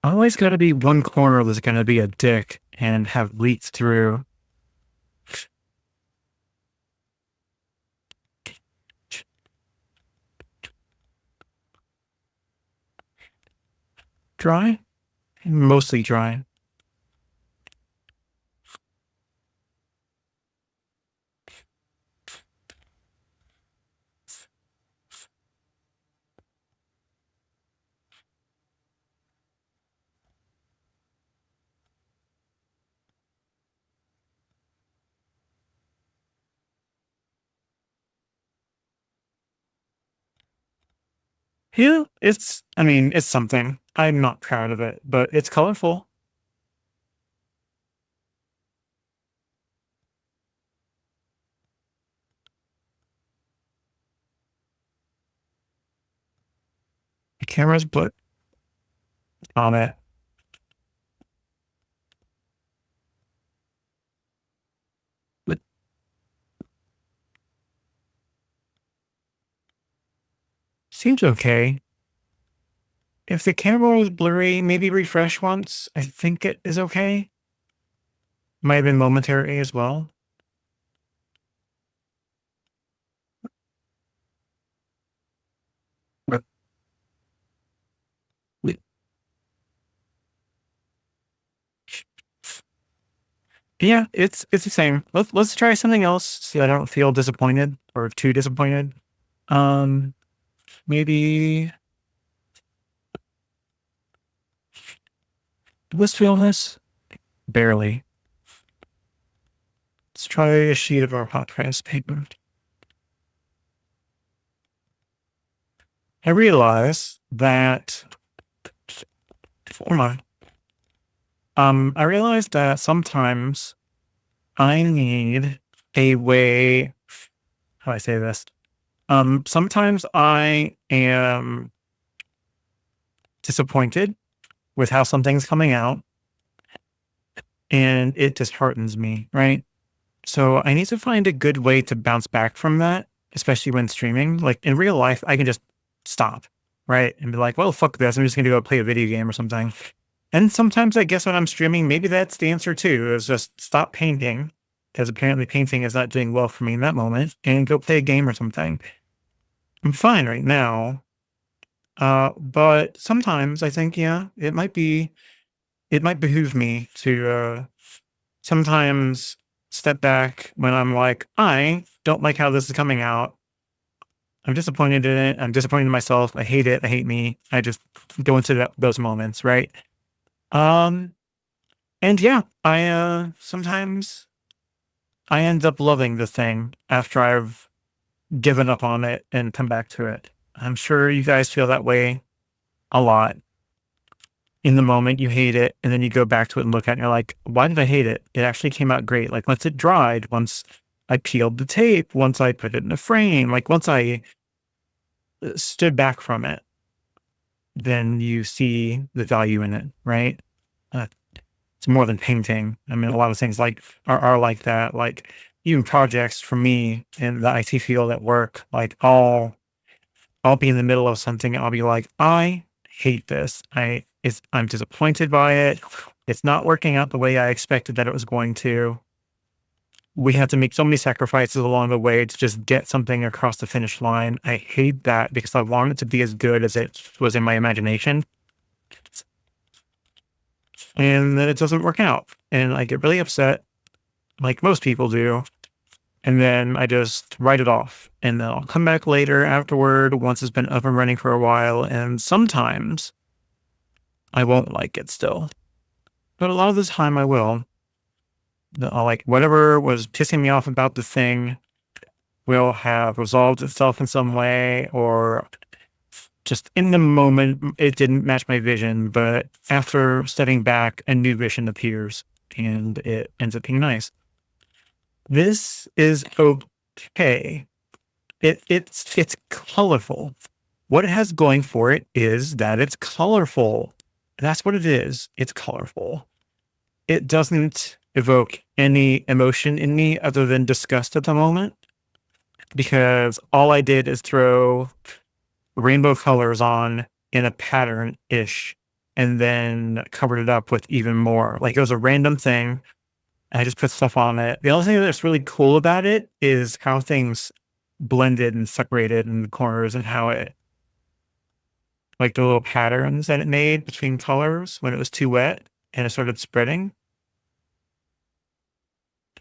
Always got to be one corner that's going to be a dick and have leaks through. Dry? Mostly dry. Yeah, it's something. I'm not proud of it, but it's colorful. The camera's put on it. But seems okay. If the camera was blurry, maybe refresh once. I think it is okay. Might have been momentary as well. But yeah, it's the same. Let's try something else. See, I don't feel disappointed or too disappointed. Maybe wistfulness? Barely. Let's try a sheet of our hot press paper. I realize that I realized that sometimes I need a way. How do I say this? Sometimes I am disappointed with how something's coming out, and it disheartens me, right? So I need to find a good way to bounce back from that, especially when streaming. Like in real life, I can just stop, right? And be like, well, fuck this. I'm just going to go play a video game or something. And sometimes I guess when I'm streaming, maybe that's the answer too, is just stop painting, because apparently painting is not doing well for me in that moment, and go play a game or something. I'm fine right now. But sometimes I think, yeah, it might behoove me to sometimes step back when I'm like, I don't like how this is coming out. I'm disappointed in it. I'm disappointed in myself. I hate it. I hate me. I just go into those moments, right? Um, and yeah, I sometimes I end up loving the thing after I've given up on it and come back to it. I'm sure you guys feel that way a lot. In the moment, you hate it, and then you go back to it and look at it, and you're like, why did I hate it? It actually came out great. Like, once it dried, once I peeled the tape, once I put it in a frame, like, once I stood back from it, then you see the value in it, right? Uh, it's more than painting. I mean, a lot of things like are like that. Like even projects for me in the IT field at work, like I'll be in the middle of something. I'll be like, I hate this. I'm disappointed by it. It's not working out the way I expected that it was going to. we had to make so many sacrifices along the way to just get something across the finish line. I hate that because I want it to be as good as it was in my imagination. And then it doesn't work out. And I get really upset, like most people do. And then I just write it off. And then I'll come back later afterward once it's been up and running for a while. And sometimes I won't like it still. But a lot of the time I will. I'll like whatever was pissing me off about the thing will have resolved itself in some way, or just in the moment it didn't match my vision, but after stepping back, a new vision appears and it ends up being nice. This is okay. It's colorful. What it has going for it is that it's colorful. That's what it is. It's colorful. It doesn't evoke any emotion in me other than disgust at the moment, because all I did is throw rainbow colors on in a pattern-ish and then covered it up with even more. Like, it was a random thing. And I just put stuff on it. The only thing that's really cool about it is how things blended and separated in the corners, and how it, like the little patterns that it made between colors when it was too wet and it started spreading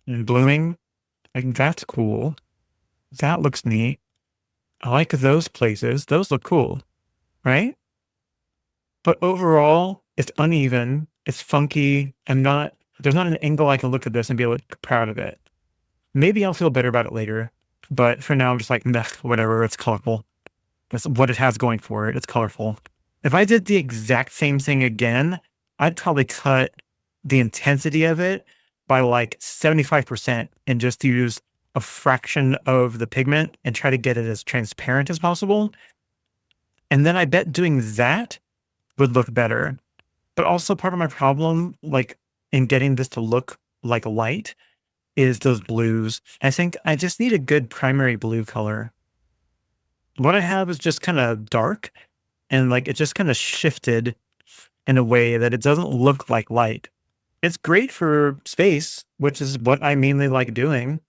and blooming. Like, that's cool. That looks neat. I like those places. Those look cool, right? But overall, it's uneven. It's funky. There's not an angle I can look at this and be like proud of it. Maybe I'll feel better about it later. But for now, I'm just like, meh, whatever. It's colorful. That's what it has going for it. It's colorful. If I did the exact same thing again, I'd probably cut the intensity of it by like 75% and just use a fraction of the pigment and try to get it as transparent as possible. And then I bet doing that would look better. But also part of my problem, like in getting this to look like light, is those blues. I think I just need a good primary blue color. What I have is just kind of dark, and like it just kind of shifted in a way that it doesn't look like light. It's great for space, which is what I mainly like doing,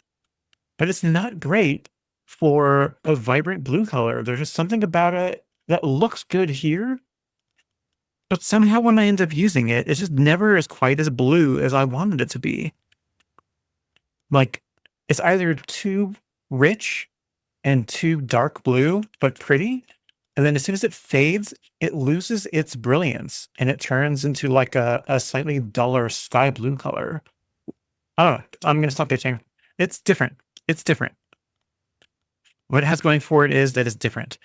but it's not great for a vibrant blue color. There's just something about it that looks good here, but somehow when I end up using it, it's just never as quite as blue as I wanted it to be. Like, it's either too rich and too dark blue, but pretty. And then as soon as it fades, it loses its brilliance and it turns into like a slightly duller sky blue color. I don't know. I'm going to stop bitching. It's different. It's different. What it has going for it is that it's different.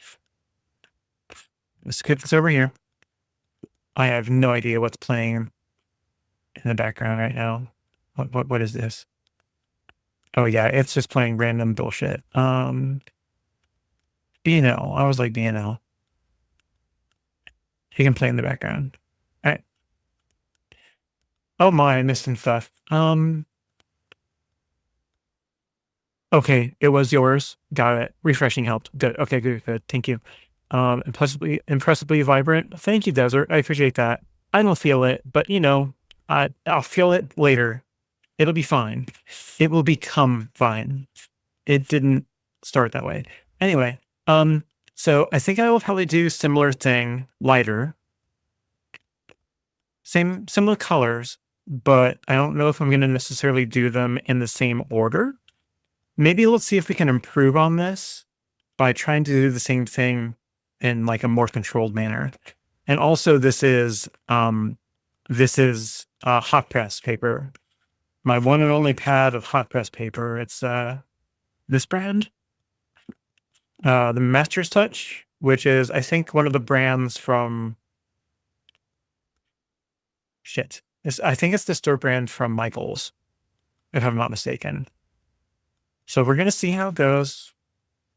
Let's skip this over here. I have no idea what's playing in the background right now. What is this? Oh yeah, it's just playing random bullshit. B&L. I was like B&L. He can play in the background. All right. Oh my, I missed some stuff. Okay, it was yours. Got it. Refreshing helped. Good. Okay, good. Thank you. Impressively vibrant. Thank you, Desert. I appreciate that. I don't feel it, but I'll feel it later. It'll be fine. It will become fine. It didn't start that way. Anyway, so I think I will probably do similar thing, lighter. Similar colors, but I don't know if I'm going to necessarily do them in the same order. Maybe let's see if we can improve on this by trying to do the same thing in like a more controlled manner. And also this is hot press paper. My one and only pad of hot press paper. It's this brand, the Master's Touch, which is I think one of the brands from I think it's the store brand from Michaels, if I'm not mistaken. So we're gonna see how it goes.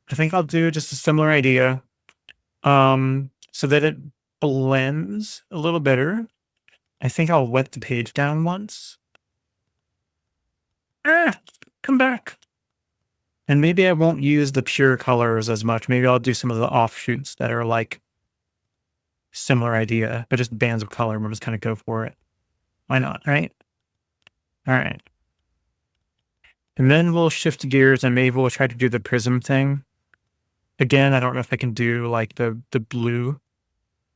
I think I'll do just a similar idea, so that it blends a little better. I think I'll wet the page down once. Come back. And maybe I won't use the pure colors as much. Maybe I'll do some of the offshoots that are like similar idea, but just bands of color. We'll just kind of go for it. Why not, right? All right. And then we'll shift gears and maybe we'll try to do the prism thing. Again, I don't know if I can do like the blue,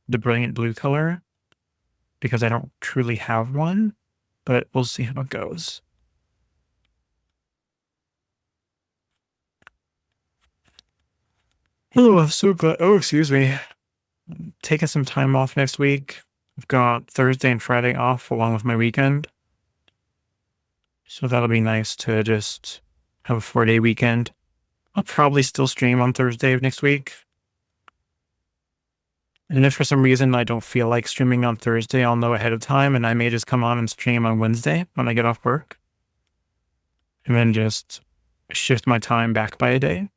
the brilliant blue color, because I don't truly have one, but we'll see how it goes. Oh, I'm so glad. Oh, excuse me. Taking some time off next week. I've got Thursday and Friday off along with my weekend. So that'll be nice to just have a 4-day weekend. I'll probably still stream on Thursday of next week. And if for some reason I don't feel like streaming on Thursday, I'll know ahead of time and I may just come on and stream on Wednesday when I get off work. And then just shift my time back by a day.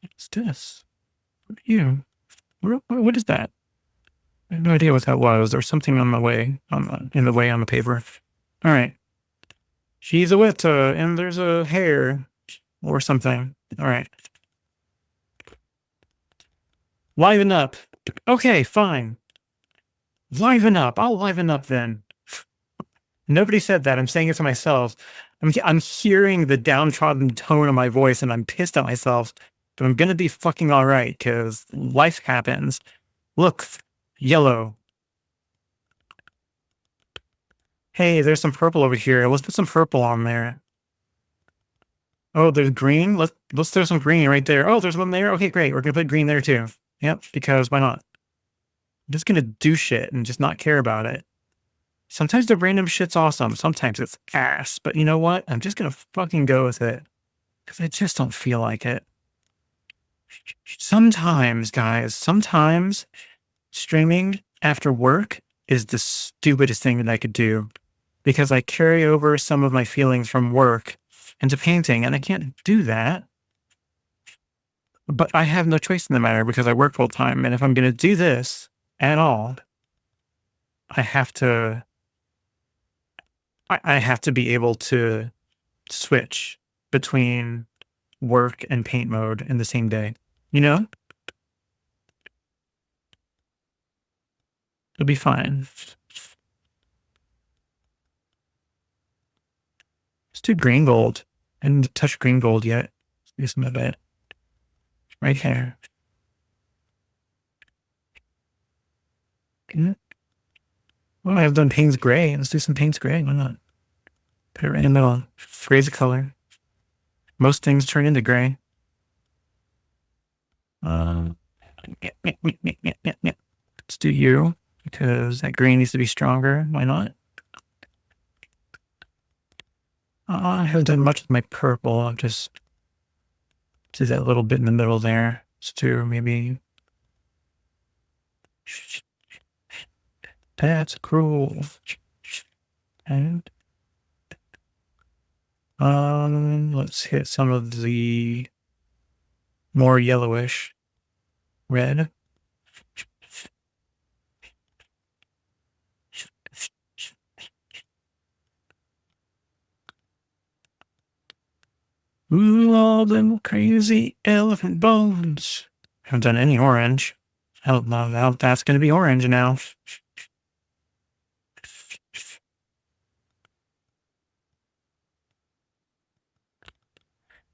What's this? What are you? What is that? I have no idea what that was. There's something on the way, in the way on the paper. All right. She's a Weta, and there's a hair or something. All right. Liven up. Okay, fine. Liven up. I'll liven up then. Nobody said that. I'm saying it to myself. I'm hearing the downtrodden tone of my voice, and I'm pissed at myself. But I'm gonna be fucking all right because life happens. Look, yellow. Hey, there's some purple over here. Let's put some purple on there. Oh, there's green. Let's throw some green right there. Oh, there's one there. Okay, great. We're gonna put green there too. Yep, because why not? I'm just gonna do shit and just not care about it. Sometimes the random shit's awesome. Sometimes it's ass. But you know what? I'm just gonna fucking go with it because I just don't feel like it. Sometimes, guys, sometimes streaming after work is the stupidest thing that I could do because I carry over some of my feelings from work into painting, and I can't do that. But I have no choice in the matter because I work full time, and if I'm going to do this at all, I have to. I have to be able to switch between work and paint mode in the same day. You know, it'll be fine. Let's do green gold. I didn't touch green gold yet. Let's do some of it. Right here. Well, I've done Payne's Gray. Let's do some Payne's Gray. Why not? Put it right in the middle. Gray's a color. Most things turn into gray. Let's do you, because that green needs to be stronger. Why not? I haven't done much with my purple. I'll just do that little bit in the middle there. Let's do maybe. That's cruel. And let's hit some of the more yellowish red. Ooh, all them crazy elephant bones. Haven't done any orange. Oh, now that's gonna be orange now.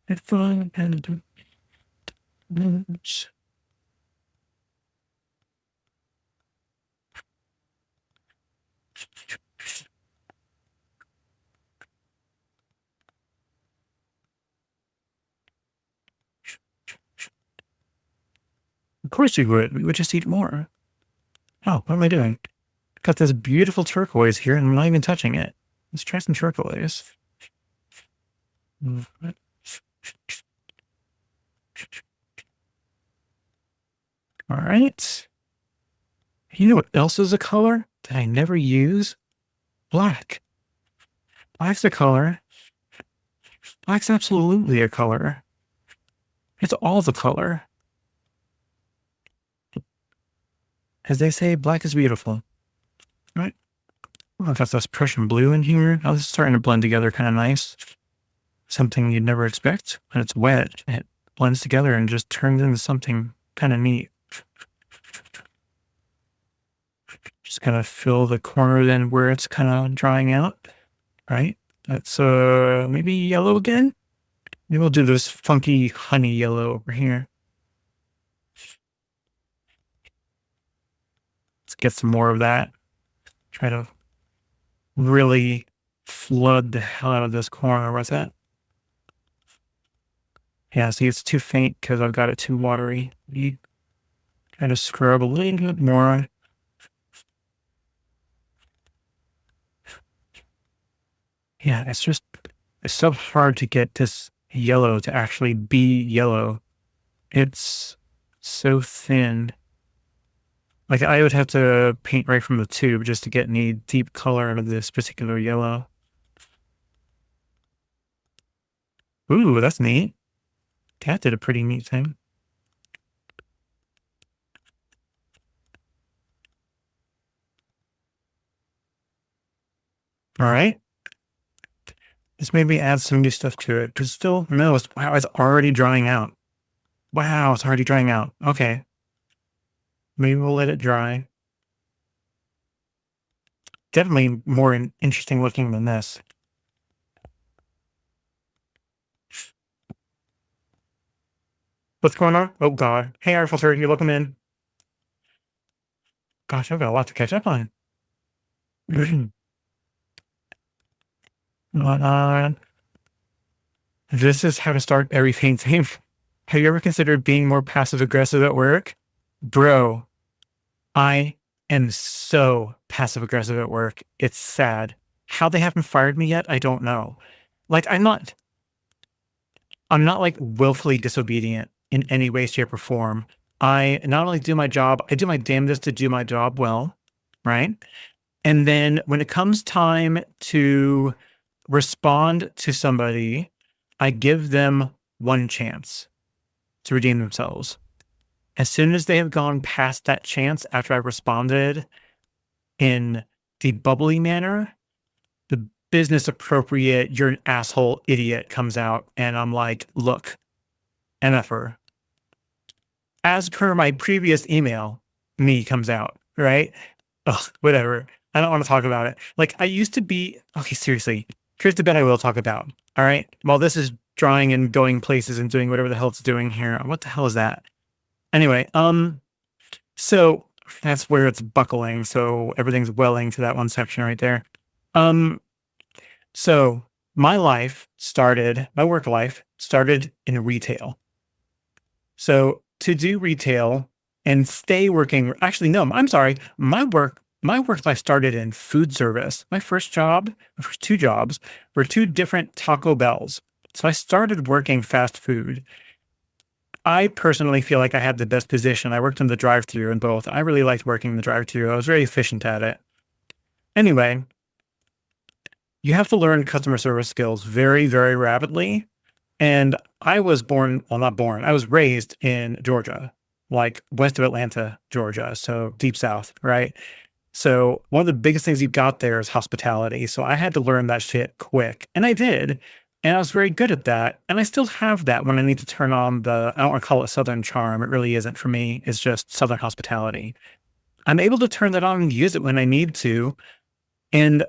If I had to. Of course we would. We would just eat more. Oh, what am I doing? Got this beautiful turquoise here and I'm not even touching it. Let's try some turquoise. All right. You know what else is a color that I never use? Black. Black's a color. Black's absolutely a color. It's all the color. As they say, black is beautiful. Right? Oh, I've got this Prussian blue in here. Oh, this is starting to blend together kind of nice. Something you'd never expect. When it's wet, it blends together and just turns into something kind of neat. Just kind of fill the corner then where it's kind of drying out. Right? That's maybe yellow again. Maybe we'll do this funky honey yellow over here. Let's get some more of that. Try to really flood the hell out of this corner. What's that? Yeah, see, it's too faint because I've got it too watery. We try to scrub a little bit more. Yeah, it's so hard to get this yellow to actually be yellow. It's so thin. Like I would have to paint right from the tube just to get any deep color out of this particular yellow. Ooh, that's neat. That did a pretty neat thing. All right. This made me add some new stuff to it. But still, no, wow, it's already drying out. Wow, it's already drying out. Okay. Maybe we'll let it dry. Definitely more interesting looking than this. What's going on? Oh, God. Hey, Air Filter, you looking in? Gosh, I've got a lot to catch up on. Uh, this is how to start every painting. Have you ever considered being more passive aggressive at work? Bro, I am so passive aggressive at work. It's sad. How they haven't fired me yet, I don't know. Like I'm not like willfully disobedient in any way, shape, or form. I not only do my job, I do my damnedest to do my job well, right? And then when it comes time to respond to somebody, I give them one chance to redeem themselves. As soon as they have gone past that chance after I responded in the bubbly manner, the business appropriate, you're an asshole idiot comes out. And I'm like, look, MFR. As per my previous email, me comes out, right? Ugh, whatever. I don't want to talk about it. Like I used to be, okay, seriously, here's the bit I will talk about. All right. While this is drawing and going places and doing whatever the hell it's doing here. What the hell is that? Anyway, so that's where it's buckling. So everything's welling to that one section right there. Um, so my work life started in retail. So to do retail and stay working, actually, no, I'm sorry. My work life started in food service. My first two jobs were two different Taco Bells. So I started working fast food. I personally feel like I had the best position. I worked in the drive-thru in both. I really liked working in the drive-thru. I was very efficient at it. Anyway, you have to learn customer service skills very, very rapidly. And I was not born, I was raised in Georgia, like west of Atlanta, Georgia. So deep South, right? So one of the biggest things you've got there is hospitality. So I had to learn that shit quick. And I did. And I was very good at that. And I still have that when I need to turn on I don't want to call it Southern charm. It really isn't for me. It's just Southern hospitality. I'm able to turn that on and use it when I need to. And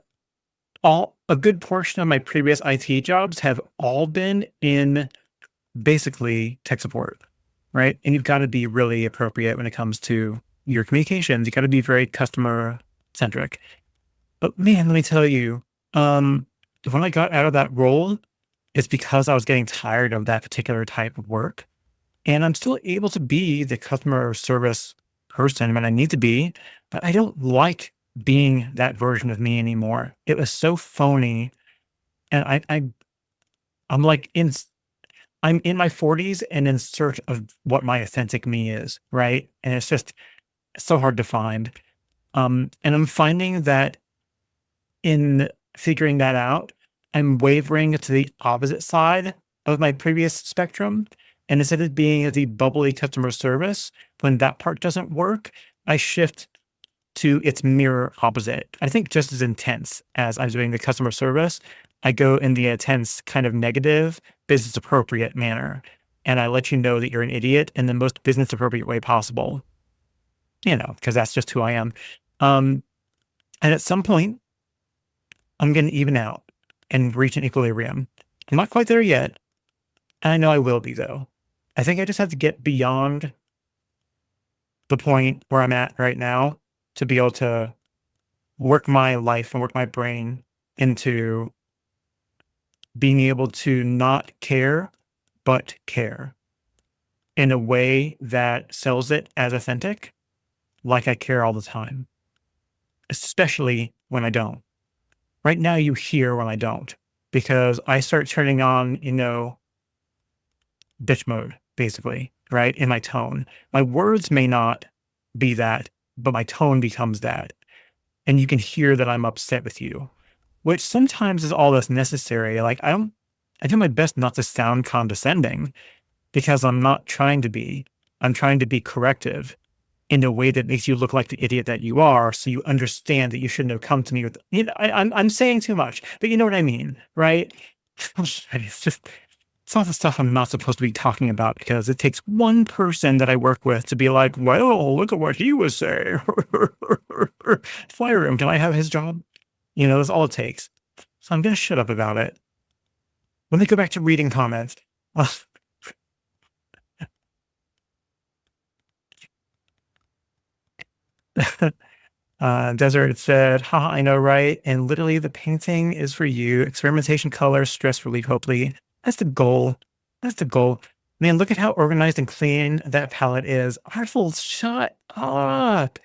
a good portion of my previous IT jobs have all been in basically tech support, right? And you've got to be really appropriate when it comes to your communications. You got to be very customer centric. But man, let me tell you, when I got out of that role, it's because I was getting tired of that particular type of work. And I'm still able to be the customer service person when I need to be, but I don't like being that version of me anymore. It was so phony. And I'm like I'm in my 40s and in search of what my authentic me is, right? And it's just so hard to find. And I'm finding that in figuring that out, I'm wavering to the opposite side of my previous spectrum. And instead of being the bubbly customer service, when that part doesn't work, I shift to its mirror opposite. I think just as intense as I'm doing the customer service, I go in the intense kind of negative, business appropriate manner. And I let you know that you're an idiot in the most business appropriate way possible, because that's just who I am. And at some point, I'm going to even out and reach an equilibrium. I'm not quite there yet, And I know I will be though. I think I just have to get beyond the point where I'm at right now to be able to work my life and work my brain into being able to not care, but care in a way that sells it as authentic, like I care all the time, especially when I don't. Right now, you hear when I don't, because I start turning on, bitch mode, basically, right? In my tone. My words may not be that, but my tone becomes that. And you can hear that I'm upset with you, which sometimes is all that's necessary. Like, I do my best not to sound condescending because I'm not trying to be. I'm trying to be corrective in a way that makes you look like the idiot that you are, so you understand that you shouldn't have come to me with. I'm saying too much, but you know what I mean, right? It's just it's all the stuff I'm not supposed to be talking about because it takes one person that I work with to be like, well, look at what he was saying. Fire him. Can I have his job? That's all it takes. So I'm gonna shut up about it. Let me go back to reading comments. Desert said, haha, I know, right? And literally the painting is for you. Experimentation, color, stress relief, hopefully. That's the goal. That's the goal. Man, look at how organized and clean that palette is. Artful, shut up.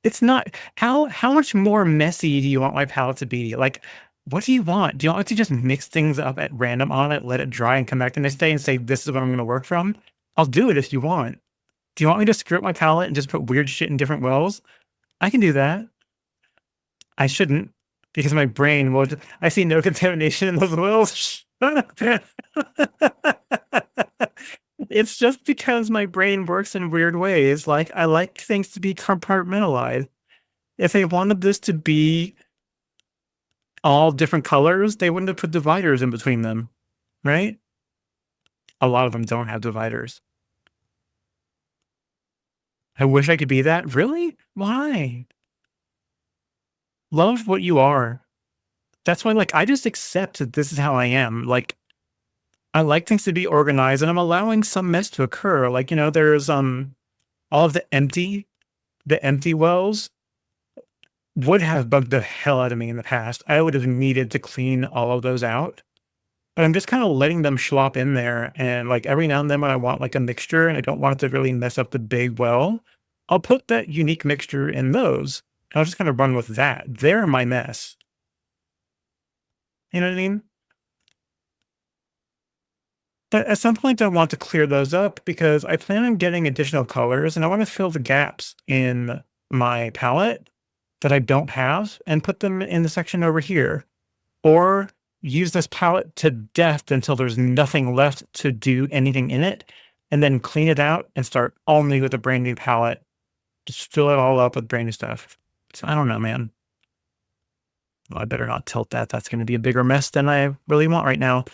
It's not how much more messy do you want my palette to be? Like, what do you want? Do you want me to just mix things up at random on it, let it dry, and come back the next day and say, this is what I'm gonna work from? I'll do it if you want. Do you want me to screw up my palette and just put weird shit in different wells? I can do that. I shouldn't, because my brain will. I see no contamination in those wells. It's just because my brain works in weird ways. Like, I like things to be compartmentalized. If they wanted this to be all different colors, they wouldn't have put dividers in between them, right? A lot of them don't have dividers. I wish I could be that. Really? Why? Love what you are. That's why, like, I just accept that this is how I am. Like, I like things to be organized, and I'm allowing some mess to occur. Like, there's all of the empty wells would have bugged the hell out of me in the past. I would have needed to clean all of those out. But I'm just kind of letting them slop in there. And like every now and then when I want like a mixture and I don't want it to really mess up the big well, I'll put that unique mixture in those. I'll just kind of run with that. They're my mess. You know what I mean? But at some point, I want to clear those up because I plan on getting additional colors and I want to fill the gaps in my palette that I don't have and put them in the section over here. Or use this palette to death until there's nothing left to do anything in it, and then clean it out and start all new with a brand new palette. Just fill it all up with brand new stuff. So I don't know, man. Well, I better not tilt that. That's going to be a bigger mess than I really want right now.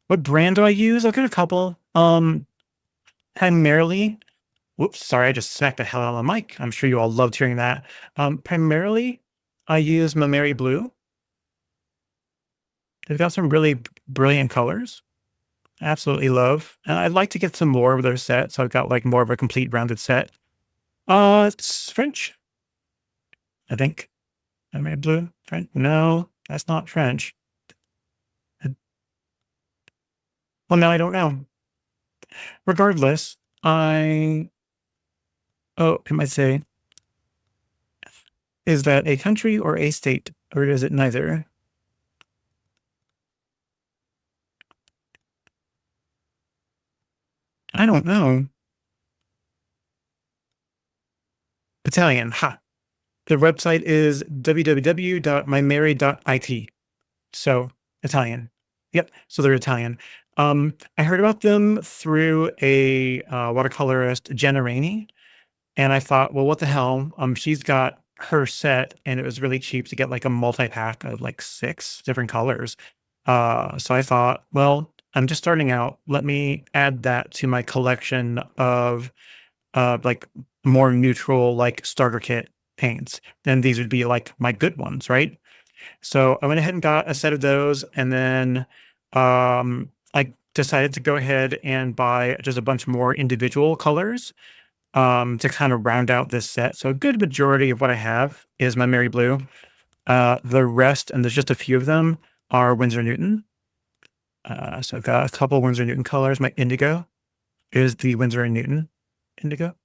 What brand do I use? I've got a couple. Primarily, whoops, sorry, I just smacked the hell out of the mic. I'm sure you all loved hearing that. Primarily, I use Mameri Blue. They've got some really brilliant colors. Absolutely love. And I'd like to get some more of their set, so I've got like more of a complete rounded set. It's French, I think. Mameri Blue, French? No, that's not French. Well, now I don't know. Regardless, it might say, is that a country or a state, or is it neither? I don't know. Italian, ha. Their website is www.mymary.it. So Italian. Yep. So they're Italian. I heard about them through a watercolorist, Jenna Rainey, and I thought, well, what the hell? She's got her set, and it was really cheap to get like a multi-pack of like 6 different colors. So I thought, well, I'm just starting out. Let me add that to my collection of like more neutral, like starter kit paints. Then these would be like my good ones, right? So I went ahead and got a set of those, and then I decided to go ahead and buy just a bunch more individual colors to kind of round out this set. So a good majority of what I have is my Mary Blue. The rest, and there's just a few of them, are Winsor Newton. So I've got a couple Winsor Newton colors. My indigo is the Winsor and Newton indigo.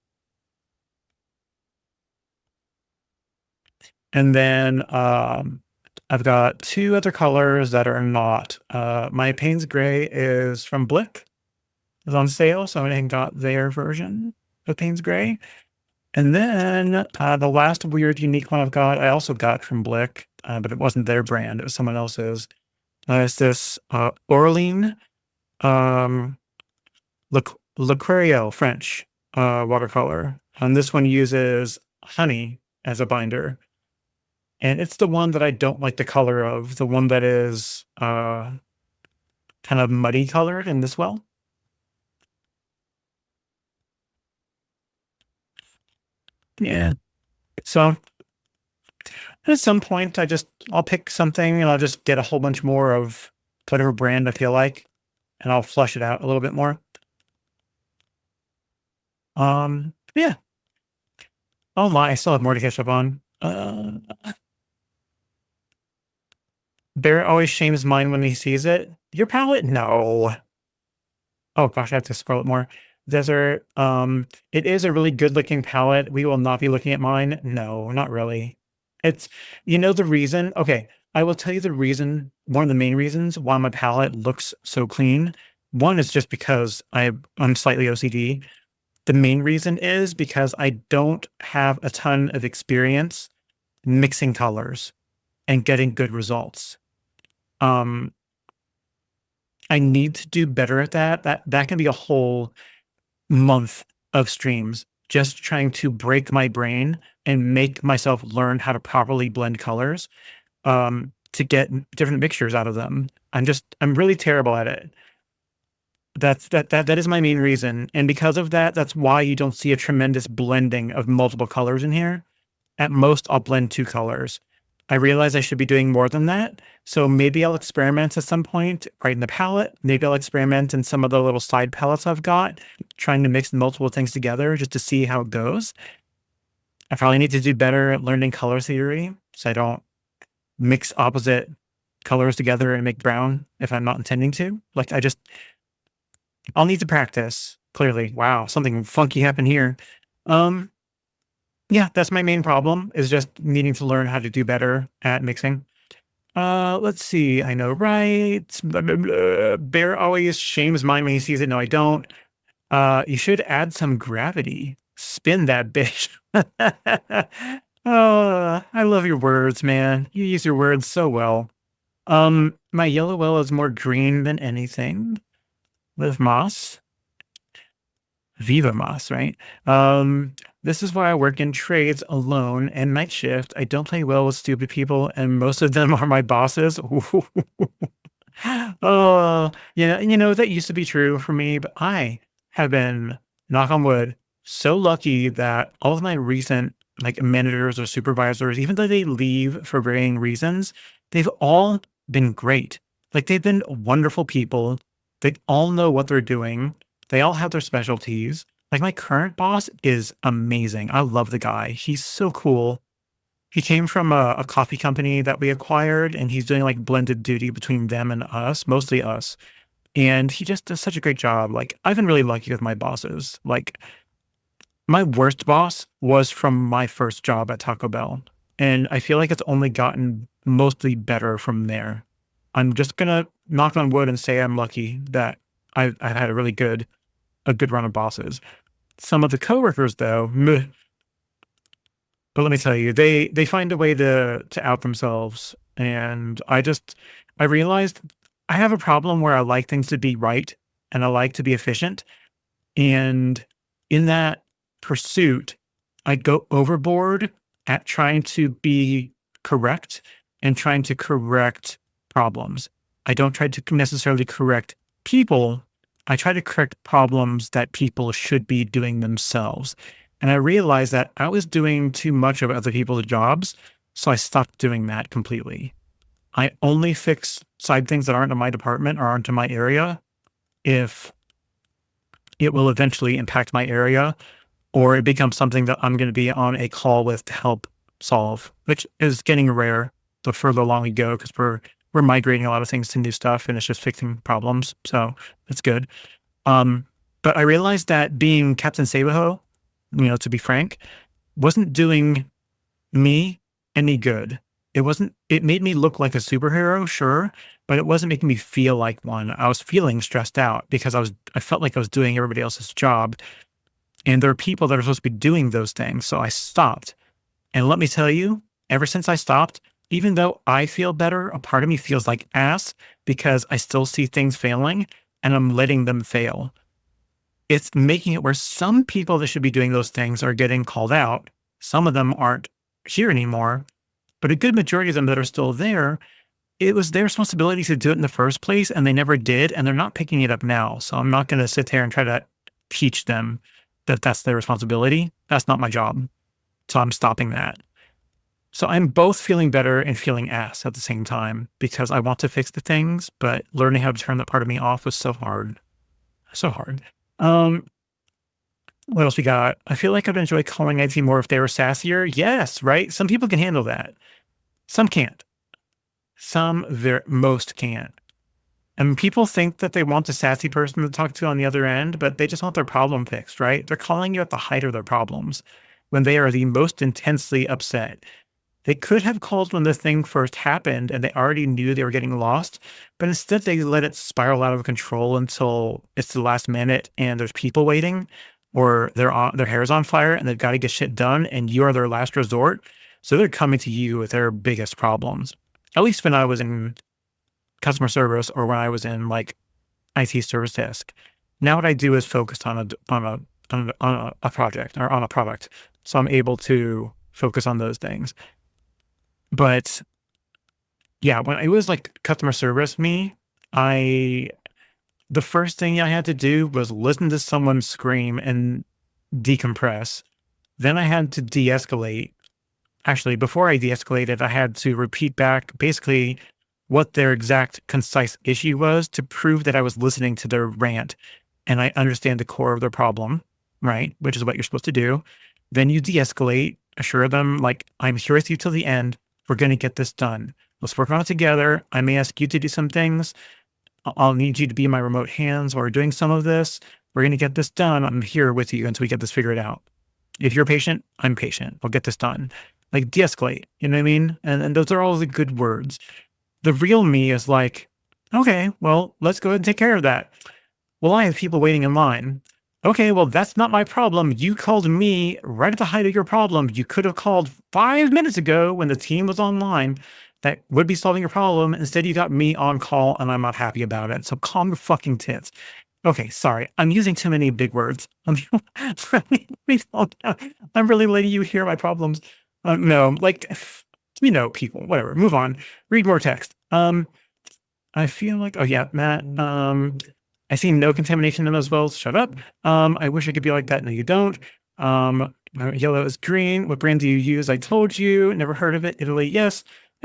And then I've got two other colors that are not. My Payne's Gray is from Blick. It's on sale, so I went and got their version of Payne's Gray. And then the last weird, unique one I've got, I also got from Blick, but it wasn't their brand. It was someone else's. It's this Orlean L'Aquarelle French watercolor. And this one uses honey as a binder. And it's the one that I don't like the color of, the one that is kind of muddy colored in this well. Yeah. So at some point, I'll pick something and I'll just get a whole bunch more of whatever brand I feel like, and I'll flush it out a little bit more. Yeah. Oh my, I still have more to catch up on. Bear always shames mine when he sees it. Your palette? No. Oh gosh, I have to scroll it more. Desert. It is a really good looking palette. We will not be looking at mine. No, not really. It's, the reason. Okay, I will tell you the reason. One of the main reasons why my palette looks so clean. One is just because I'm slightly OCD. The main reason is because I don't have a ton of experience mixing colors and getting good results. I need to do better at that. That can be a whole month of streams just trying to break my brain and make myself learn how to properly blend colors to get different mixtures out of them. I'm really terrible at it. That is my main reason. And because of that, that's why you don't see a tremendous blending of multiple colors in here. At most, I'll blend 2 colors. I realize I should be doing more than that. So maybe I'll experiment at some point right in the palette. Maybe I'll experiment in some of the little side palettes I've got, trying to mix multiple things together just to see how it goes. I probably need to do better at learning color theory so I don't mix opposite colors together and make brown if I'm not intending to. I'll need to practice, clearly. Wow, something funky happened here. Yeah, that's my main problem, is just needing to learn how to do better at mixing. Let's see. I know, right? Blah, blah, blah. Bear always shames mine when he sees it. No, I don't. You should add some gravity. Spin that bitch. Oh, I love your words, man. You use your words so well. My yellow well is more green than anything. With moss. Viva moss, right? This is why I work in trades alone and night shift. I don't play well with stupid people, and most of them are my bosses. Oh, yeah, that used to be true for me, but I have been, knock on wood, so lucky that all of my recent managers or supervisors, even though they leave for varying reasons, they've all been great. They've been wonderful people. They all know what they're doing. They all have their specialties. My current boss is amazing. I love the guy. He's so cool. He came from a coffee company that we acquired, and he's doing blended duty between them and us, mostly us. And he just does such a great job. I've been really lucky with my bosses. My worst boss was from my first job at Taco Bell. And I feel like it's only gotten mostly better from there. I'm just gonna knock on wood and say I'm lucky that I've had a good run of bosses. Some of the coworkers, though, meh. But let me tell you, they find a way to out themselves, and I realized I have a problem where I like things to be right and I like to be efficient, and in that pursuit, I go overboard at trying to be correct and trying to correct problems. I don't try to necessarily correct people. I try to correct problems that people should be doing themselves. And I realized that I was doing too much of other people's jobs, so I stopped doing that completely. I only fix side things that aren't in my department or aren't in my area. if it will eventually impact my area or it becomes something that I'm going to be on a call with to help solve, which is getting rare the further along we go because we're migrating a lot of things to new stuff and it's just fixing problems. So that's good. Um, but I realized that being Captain Sabaho, to be frank, wasn't doing me any good. It made me look like a superhero, sure, but it wasn't making me feel like one. I was feeling stressed out because I felt like I was doing everybody else's job. And there are people that are supposed to be doing those things. So I stopped. And let me tell you, ever since I stopped, even though I feel better, a part of me feels like ass because I still see things failing and I'm letting them fail. It's making it where some people that should be doing those things are getting called out. Some of them aren't here anymore, but a good majority of them that are still there, it was their responsibility to do it in the first place and they never did. And they're not picking it up now. So I'm not going to sit there and try to teach them that that's their responsibility. That's not my job. So I'm stopping that. So I'm both feeling better and feeling ass at the same time because I want to fix the things, but learning how to turn that part of me off was so hard. So hard. Um, what else we got? I feel like I'd enjoy calling IT more if they were sassier. Yes, right? Some people can handle that. Some can't. Most can't. And people think that they want the sassy person to talk to on the other end, but they just want their problem fixed, right? They're calling you at the height of their problems when they are the most intensely upset. They could have called when the thing first happened and they already knew they were getting lost, but instead they let it spiral out of control until it's the last minute and there's people waiting or their hair's on fire and they've got to get shit done and you are their last resort. So they're coming to you with their biggest problems. At least when I was in customer service or when I was in like IT service desk. Now what I do is focus on a project or on a product. So I'm able to focus on those things. But yeah, when it was like customer service the first thing I had to do was listen to someone scream and decompress. Then I had to de-escalate. Actually, before I de-escalated, I had to repeat back basically what their exact concise issue was to prove that I was listening to their rant and I understand the core of their problem, right? Which is what you're supposed to do. Then you de-escalate, assure them like, I'm here with you till the end. We're going to get this done. Let's work on it together. I may ask you to do some things. I'll need you to be my remote hands while we're doing some of this. We're going to get this done. I'm here with you until we get this figured out. If you're patient, I'm patient. We'll get this done. Like de-escalate, you know what I mean? And those are all the good words. The real me is like, okay, well, let's go ahead and take care of that. Well, I have people waiting in line. Okay, well, that's not my problem. You called me right at the height of your problem. You could have called 5 minutes ago when the team was online that would be solving your problem. Instead, you got me on call and I'm not happy about it. So calm your fucking tits. Okay, sorry. I'm using too many big words. I'm really letting you hear my problems. No, like, people, whatever. Move on. Read more text. I feel like, oh yeah, Matt, I see no contamination in those wells. Shut up. I wish I could be like that. No, you don't. Yellow is green. What brand do you use? I told you. Never heard of it. Italy, yes.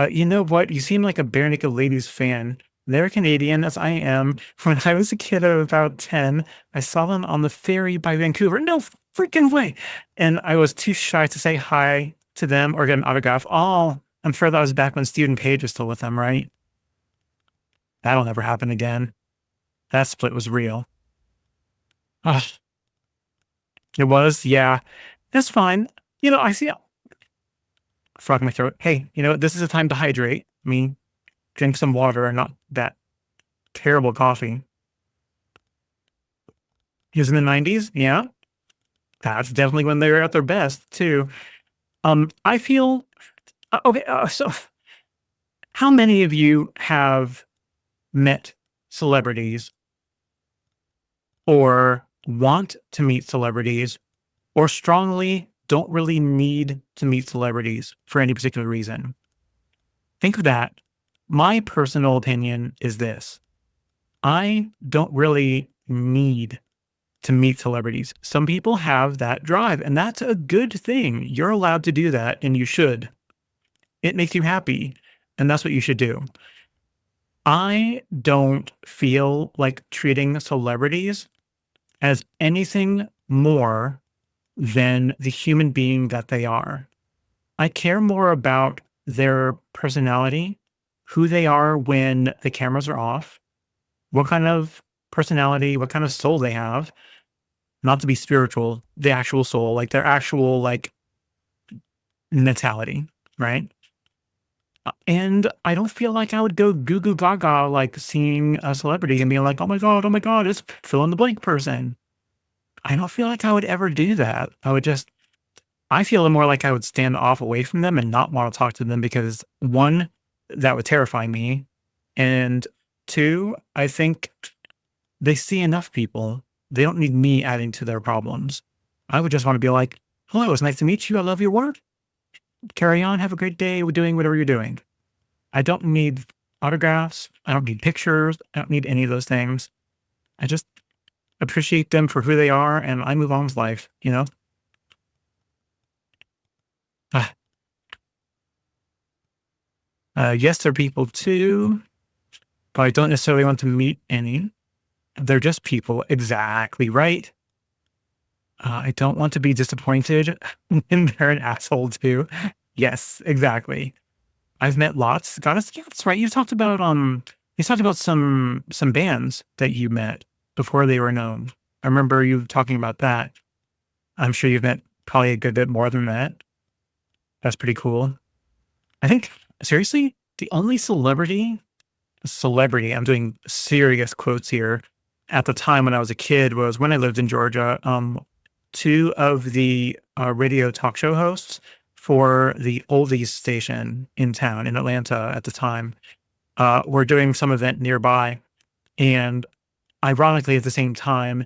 You know what? You seem like a Bare Naked Ladies fan. They're Canadian, as I am. When I was a kid of about 10, I saw them on the ferry by Vancouver. No freaking way. And I was too shy to say hi to them or get an autograph. Oh, I'm sure that was back when Stephen Page was still with them, right? That'll never happen again. That split was real. Ugh. It was, yeah. That's fine. I see a frog in my throat. Hey, this is a time to hydrate. I mean, drink some water and not that terrible coffee. He was in the 90s, yeah. That's definitely when they were at their best, too. I feel okay. So, how many of you have met celebrities or want to meet celebrities or strongly don't really need to meet celebrities for any particular reason? Think of that. My personal opinion is this. I don't really need to meet celebrities. Some people have that drive, and that's a good thing. You're allowed to do that, and you should. It makes you happy, and that's what you should do. I don't feel like treating celebrities as anything more than the human being that they are. I care more about their personality, who they are when the cameras are off, what kind of personality, what kind of soul they have, not to be spiritual, the actual soul, like their actual like mentality, right? And I don't feel like I would go goo goo gaga like seeing a celebrity and being like, oh my God, it's fill in the blank person. I don't feel like I would ever do that. I feel more like I would stand off away from them and not want to talk to them because one, that would terrify me. And two, I think they see enough people. They don't need me adding to their problems. I would just want to be like, hello, it's nice to meet you. I love your work. Carry on. Have a great day with doing whatever you're doing. I don't need autographs. I don't need pictures. I don't need any of those things. I just appreciate them for who they are and I move on with life, you know? Ah, yes, they're people too, but I don't necessarily want to meet any. They're just people. Exactly right. I don't want to be disappointed and they're an asshole too. Yes, exactly. I've met lots. Got us. Yeah, that's right. You talked about some bands that you met before they were known. I remember you talking about that. I'm sure you've met probably a good bit more than that. That's pretty cool. I think seriously, the only celebrity, I'm doing serious quotes here, at the time when I was a kid was when I lived in Georgia. Two of the radio talk show hosts for the oldies station in town in Atlanta at the time were doing some event nearby. And ironically, at the same time,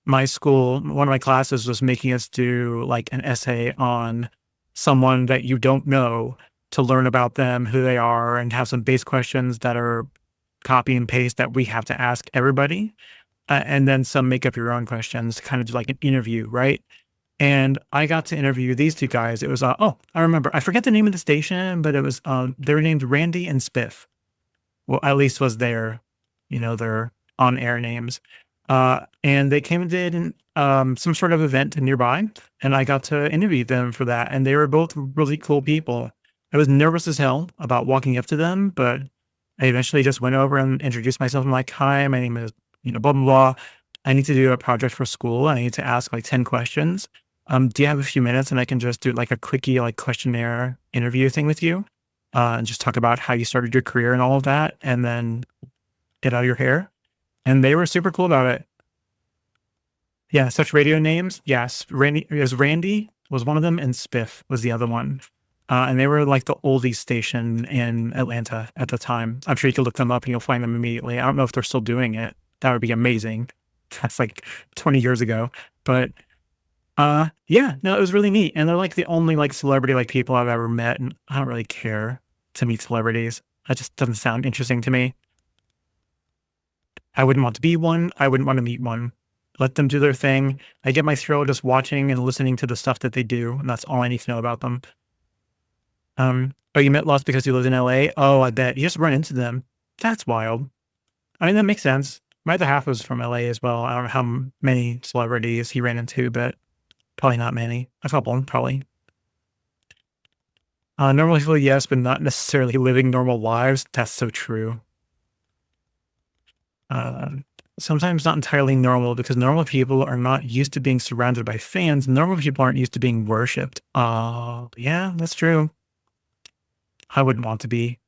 my school, one of my classes was making us do like an essay on someone that you don't know to learn about them, who they are, and have some base questions that are copy and paste that we have to ask everybody. And then some make up your own questions, kind of do like an interview, right? And I got to interview these two guys. It was, oh, I remember, I forget the name of the station, but it was, they were named Randy and Spiff. Well, at least was their, their on-air names. And they came and did some sort of event nearby, and I got to interview them for that. And they were both really cool people. I was nervous as hell about walking up to them, but I eventually just went over and introduced myself. I'm like, "Hi, my name is, blah blah blah. I need to do a project for school. I need to ask like 10 questions. Do you have a few minutes and I can just do like a quickie like questionnaire interview thing with you, and just talk about how you started your career and all of that, and then get out of your hair?" And they were super cool about it. Yeah, such radio names. Yes, Randy was one of them, and Spiff was the other one. And they were like the oldies station in Atlanta at the time. I'm sure you could look them up and you'll find them immediately. I don't know if they're still doing it. That would be amazing. That's like 20 years ago. But yeah, no, it was really neat. And they're like the only like celebrity like people I've ever met. And I don't really care to meet celebrities. That just doesn't sound interesting to me. I wouldn't want to be one. I wouldn't want to meet one. Let them do their thing. I get my thrill just watching and listening to the stuff that they do, and that's all I need to know about them. Oh, you met Lost because you lived in LA? Oh, I bet. You just run into them. That's wild. I mean, that makes sense. My other half was from LA as well. I don't know how many celebrities he ran into, but probably not many. A couple, probably. Normal people, yes, but not necessarily living normal lives. That's so true. Uh, Sometimes not entirely normal because normal people are not used to being surrounded by fans. Normal people aren't used to being worshipped. Yeah, that's true. I wouldn't want to be.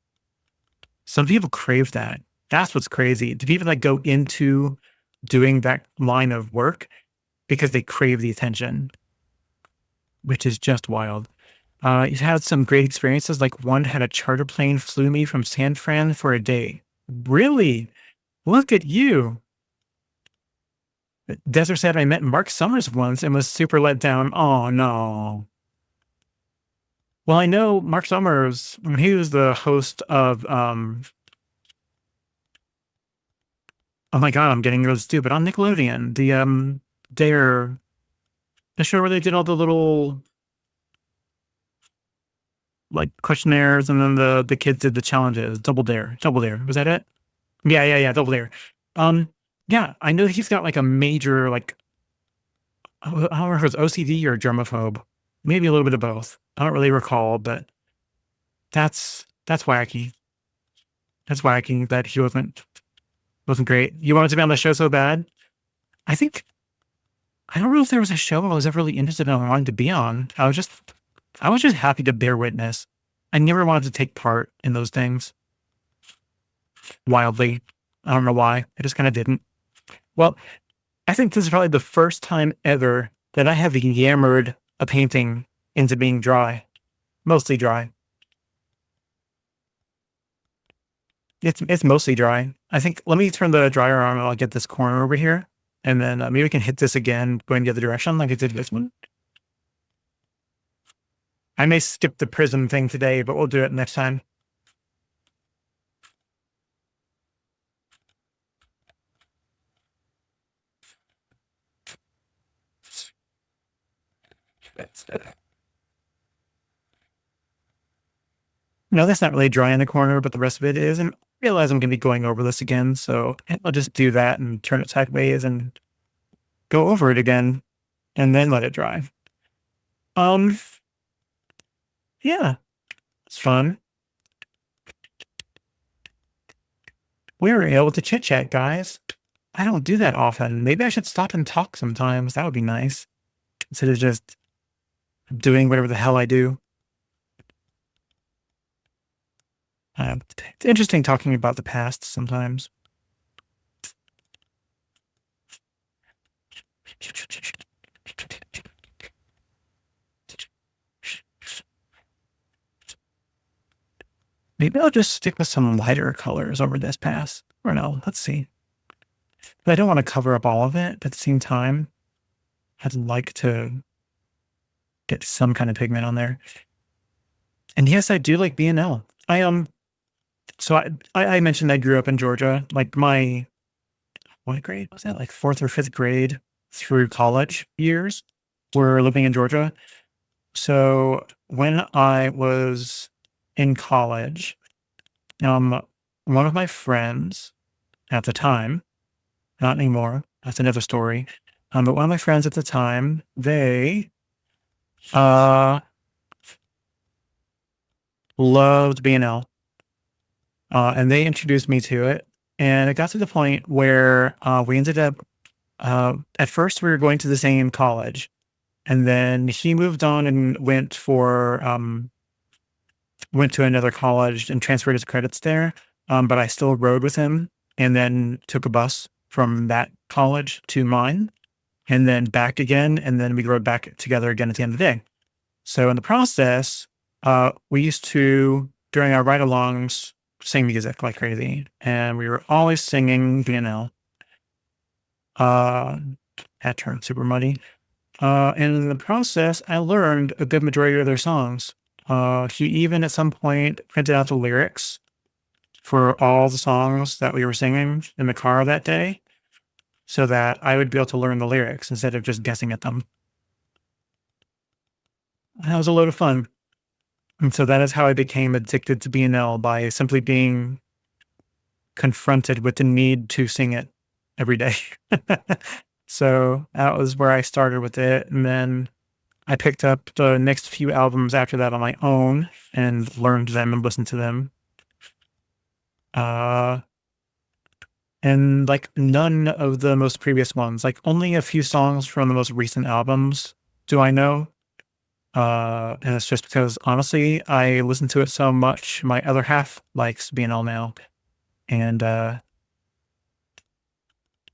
Some people crave that. That's what's crazy. The people that go into doing that line of work because they crave the attention, which is just wild. You've had some great experiences. Like one had a charter plane flew me from San Fran for a day. Really? Look at you. Desert said I met Mark Summers once and was super let down. Oh no. Well, I know Mark Summers, he was the host of oh my god, I'm getting really stupid. On Nickelodeon, Dare, the show where they did all the little like questionnaires and then the kids did the challenges. Double Dare. Double Dare. Was that it? Yeah, double layer. Um, yeah, I know he's got like a major like I don't know if it's OCD or germaphobe. Maybe a little bit of both. I don't really recall, but that's wacky. That's wacky that he wasn't great. You wanted to be on the show so bad? I think I don't know if there was a show I was ever really interested in or wanted to be on. I was just happy to bear witness. I never wanted to take part in those things wildly. I don't know why. I just kind of didn't. Well, I think this is probably the first time ever that I have yammered a painting into being dry, mostly dry. It's mostly dry. I think let me turn the dryer on and I'll get this corner over here. And then maybe we can hit this again going the other direction like I did this one. I may skip the prism thing today, but we'll do it next time. No, that's not really dry in the corner, but the rest of it is. And I realize I'm going to be going over this again. So I'll just do that and turn it sideways and go over it again and then let it dry. Um, yeah, it's fun. We were able to chit chat, guys. I don't do that often. Maybe I should stop and talk sometimes. That would be nice instead of just doing whatever the hell I do. It's interesting talking about the past sometimes. Maybe I'll just stick with some lighter colors over this pass. Or no, let's see. But I don't want to cover up all of it, but at the same time, I'd like to get some kind of pigment on there. And yes, I do like BNL. So I mentioned I grew up in Georgia. Like my what grade was that? Like fourth or fifth grade through college years were living in Georgia. So when I was in college, one of my friends at the time, not anymore, that's another story. But one of my friends at the time, they loved BNL. And they introduced me to it. And it got to the point where we ended up, at first, we were going to the same college. And then he moved on and went to another college and transferred his credits there. But I still rode with him and then took a bus from that college to mine and then back again. And then we rode back together again at the end of the day. So in the process, we used to, during our ride-alongs, sing music like crazy. And we were always singing BNL. That turned super muddy. And in the process, I learned a good majority of their songs. He even at some point printed out the lyrics for all the songs that we were singing in the car that day so that I would be able to learn the lyrics instead of just guessing at them. That was a load of fun. And so that is how I became addicted to BNL by simply being confronted with the need to sing it every day. So that was where I started with it. And then I picked up the next few albums after that on my own and learned them and listened to them. And like none of the most previous ones, like only a few songs from the most recent albums do I know. And it's just because honestly, I listen to it so much. My other half likes BNL now. And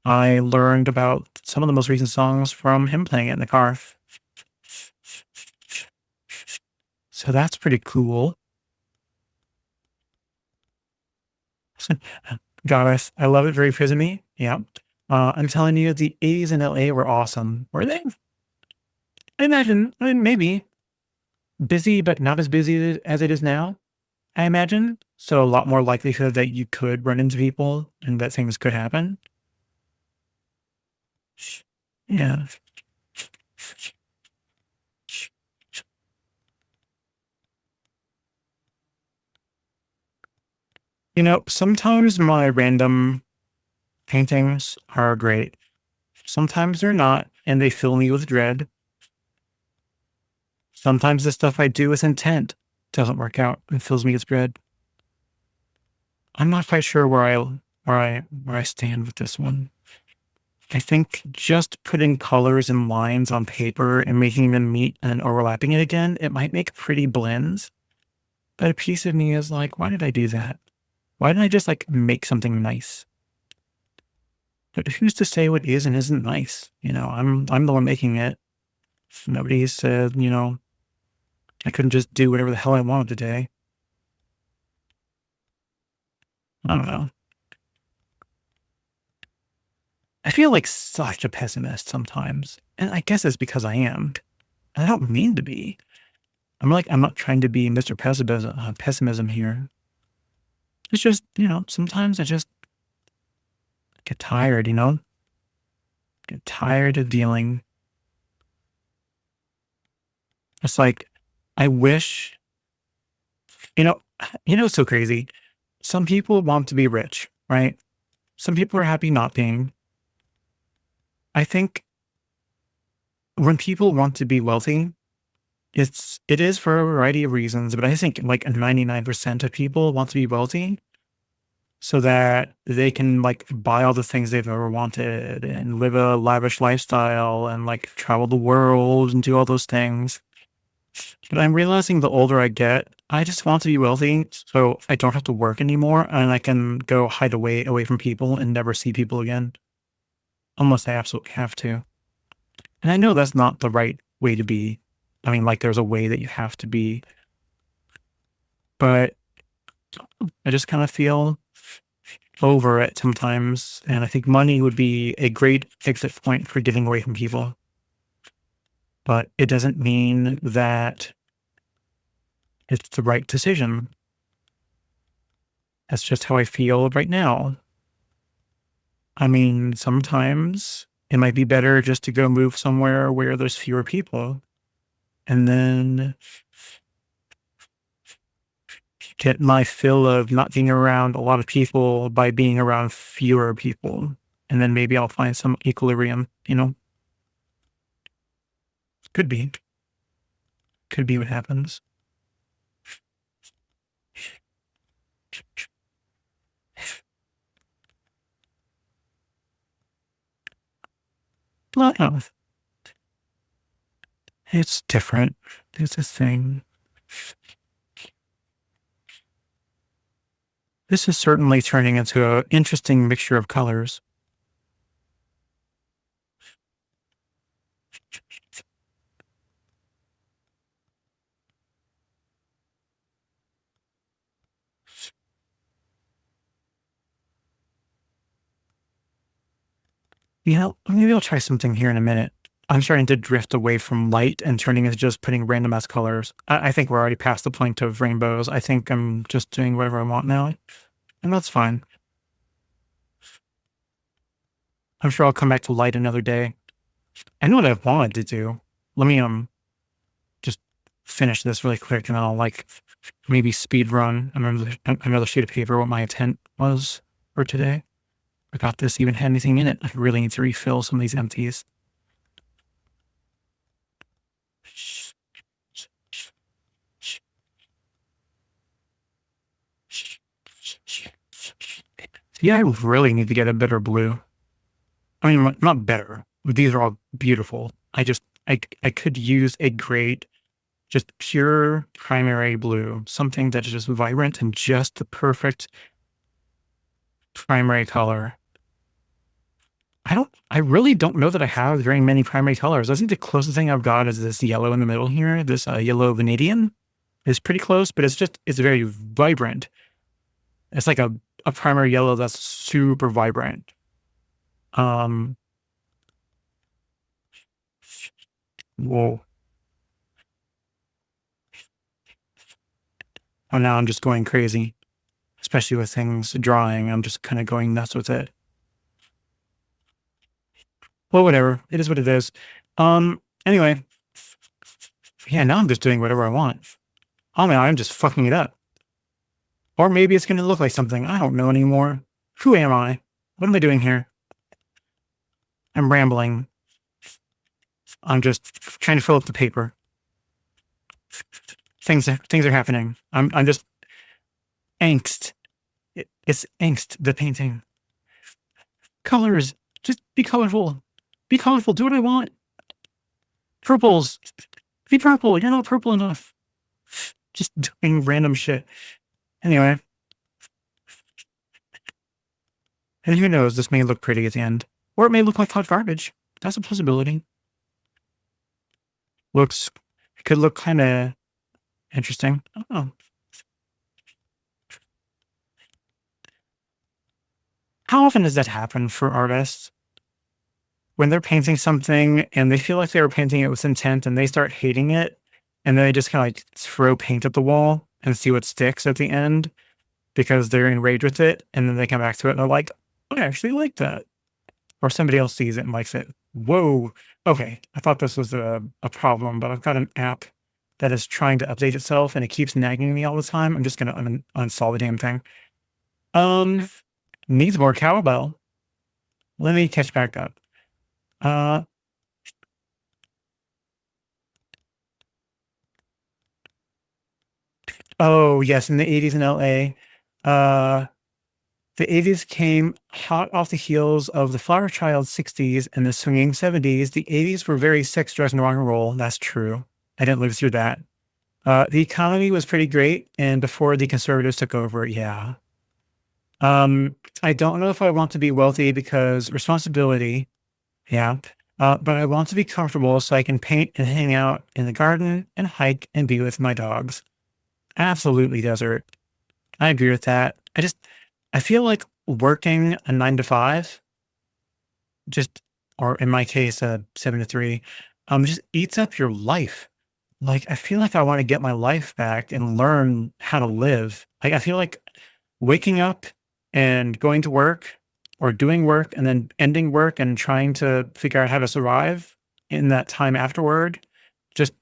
I learned about some of the most recent songs from him playing it in the car. So that's pretty cool. Goddess, I love it. Very prismy. Yeah. I'm telling you, the 80s in LA were awesome. Were they? I imagine, maybe busy, but not as busy as it is now. I imagine. So a lot more likelihood that you could run into people and that things could happen. Yeah. Sometimes my random paintings are great. Sometimes they're not, and they fill me with dread. Sometimes the stuff I do with intent doesn't work out and fills me with dread. I'm not quite sure where I stand with this one. I think just putting colors and lines on paper and making them meet and overlapping it again, it might make pretty blends. But a piece of me is like, why did I do that? Why didn't I just like make something nice? But who's to say what is and isn't nice? I'm the one making it. Nobody said, I couldn't just do whatever the hell I wanted today. I don't know. I feel like such a pessimist sometimes. And I guess it's because I am. And I don't mean to be. I'm not trying to be Mr. Pessimism here. It's just, sometimes I just get tired, get tired of dealing. It's like, I wish, you know, it's so crazy. Some people want to be rich, right? Some people are happy not being. I think when people want to be wealthy, it is for a variety of reasons, but I think like 99% of people want to be wealthy so that they can like buy all the things they've ever wanted and live a lavish lifestyle and like travel the world and do all those things. But I'm realizing the older I get, I just want to be wealthy so I don't have to work anymore and I can go hide away from people and never see people again unless I absolutely have to. And I know that's not the right way to be. I mean, like there's a way that you have to be, but I just kind of feel over it sometimes. And I think money would be a great exit point for getting away from people. But it doesn't mean that it's the right decision. That's just how I feel right now. I mean, sometimes it might be better just to go move somewhere where there's fewer people and then get my fill of not being around a lot of people by being around fewer people. And then maybe I'll find some equilibrium. Could be. Could be what happens. Well, it's different. It's a thing. This is certainly turning into an interesting mixture of colors. Maybe I'll try something here in a minute. I'm starting to drift away from light and turning into just putting random ass colors. I think we're already past the point of rainbows. I think I'm just doing whatever I want now, and that's fine. I'm sure I'll come back to light another day. I know what I wanted to do. Let me just finish this really quick, and then I'll like maybe speed run another sheet of paper. What my intent was for today. Forgot this even had anything in it. I really need to refill some of these empties. Yeah, I really need to get a better blue. I mean, not better. These are all beautiful. I could use a great, just pure primary blue, something that is just vibrant and just the perfect primary color. I really don't know that I have very many primary colors. I think the closest thing I've got is this yellow in the middle here. This yellow vanadium is pretty close, but it's very vibrant. It's like a primary yellow that's super vibrant. Whoa. Oh, now I'm just going crazy, especially with things drawing. I'm just kind of going nuts with it. Well, whatever. It is what it is. Anyway, yeah, now I'm just doing whatever I want. Oh man, I'm just fucking it up. Or maybe it's going to look like something. I don't know anymore. Who am I? What am I doing here? I'm rambling. I'm just trying to fill up the paper. Things are happening. I'm just angst. It's angst. The painting. Colors. Just be colorful. Be colorful. Do what I want. Purples. Be purple. You're not purple enough. Just doing random shit. Anyway. And who knows, this may look pretty at the end. Or it may look like hot garbage. That's a possibility. It could look kind of interesting. I don't know. How often does that happen for artists? When they're painting something and they feel like they were painting it with intent and they start hating it, and then they just kind of like throw paint at the wall and see what sticks at the end because they're enraged with it, and then they come back to it and they're like, I actually like that. Or somebody else sees it and likes it. Whoa. Okay. I thought this was a problem, but I've got an app that is trying to update itself and it keeps nagging me all the time. I'm just going to uninstall the damn thing. Needs more cowbell. Let me catch back up. Oh, yes. In the 80s in LA, the 80s came hot off the heels of the Flower Child 60s and the swinging 70s. The 80s were very sex, drugs, and rock and roll. That's true. I didn't live through that. The economy was pretty great, and before the conservatives took over, yeah. I don't know if I want to be wealthy because responsibility, yeah. But I want to be comfortable so I can paint and hang out in the garden and hike and be with my dogs. Absolutely desert. I agree with that. I feel like working a 9 to 5, just, or in my case, a 7 to 3, just eats up your life. Like, I feel like I want to get my life back and learn how to live. Like, I feel like waking up and going to work or doing work and then ending work and trying to figure out how to survive in that time afterward just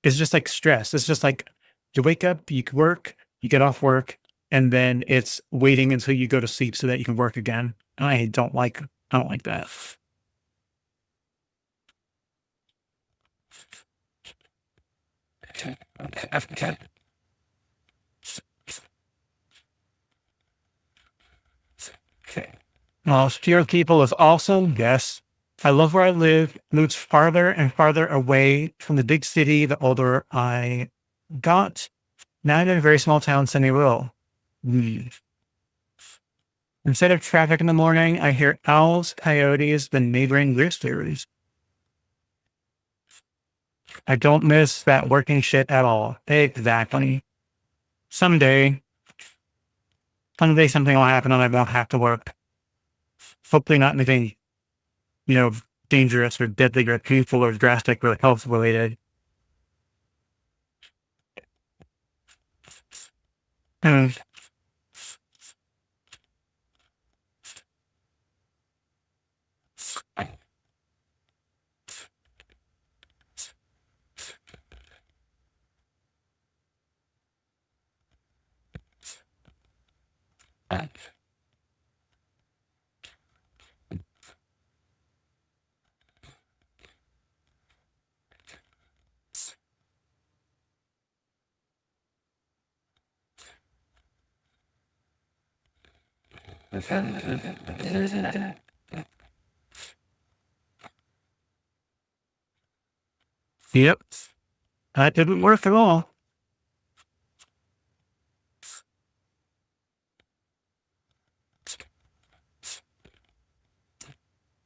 is just like stress. It's just like you wake up, you work, you get off work, and then it's waiting until you go to sleep so that you can work again. I don't like that. Steer people is awesome. Yes. I love where I live. Moved farther and farther away from the big city the older I got. Now I'm in a very small town, Sunnyville. Mm. Instead of traffic in the morning, I hear owls, coyotes, and neighboring roosters. I don't miss that working shit at all. Exactly. Someday, someday something will happen and I won't have to work. Hopefully not anything, you know, dangerous or deadly or painful or drastic or health related. And yep, that didn't work at all.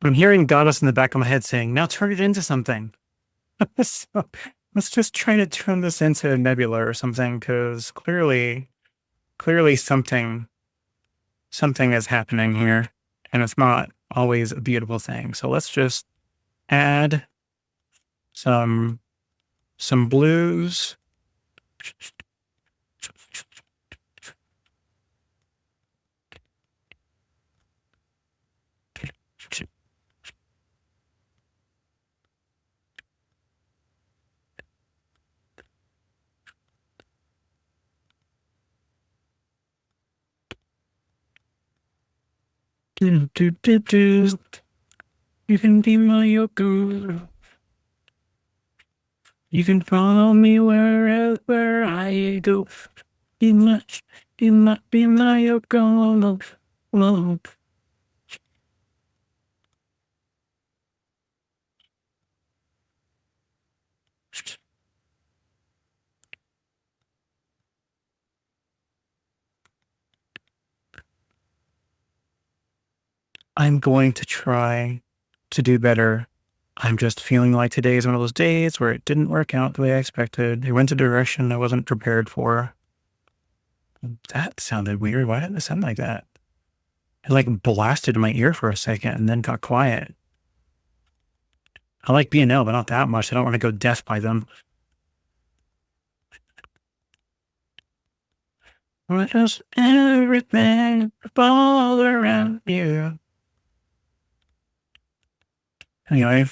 I'm hearing Goddess in the back of my head saying, now turn it into something. So, let's just try to turn this into a nebula or something, because clearly something is happening here, and it's not always a beautiful thing. So let's just add some blues. Do, do, do, do. You can be my Yoko. You can follow me wherever I go. Be my, be my Yoko. Whoa. I'm going to try to do better. I'm just feeling like today is one of those days where it didn't work out the way I expected. It went a direction I wasn't prepared for. That sounded weird. Why did it sound like that? It like blasted in my ear for a second and then got quiet. I like B&L, but not that much. I don't want to go deaf by them. What does everything fall around you? Anyway,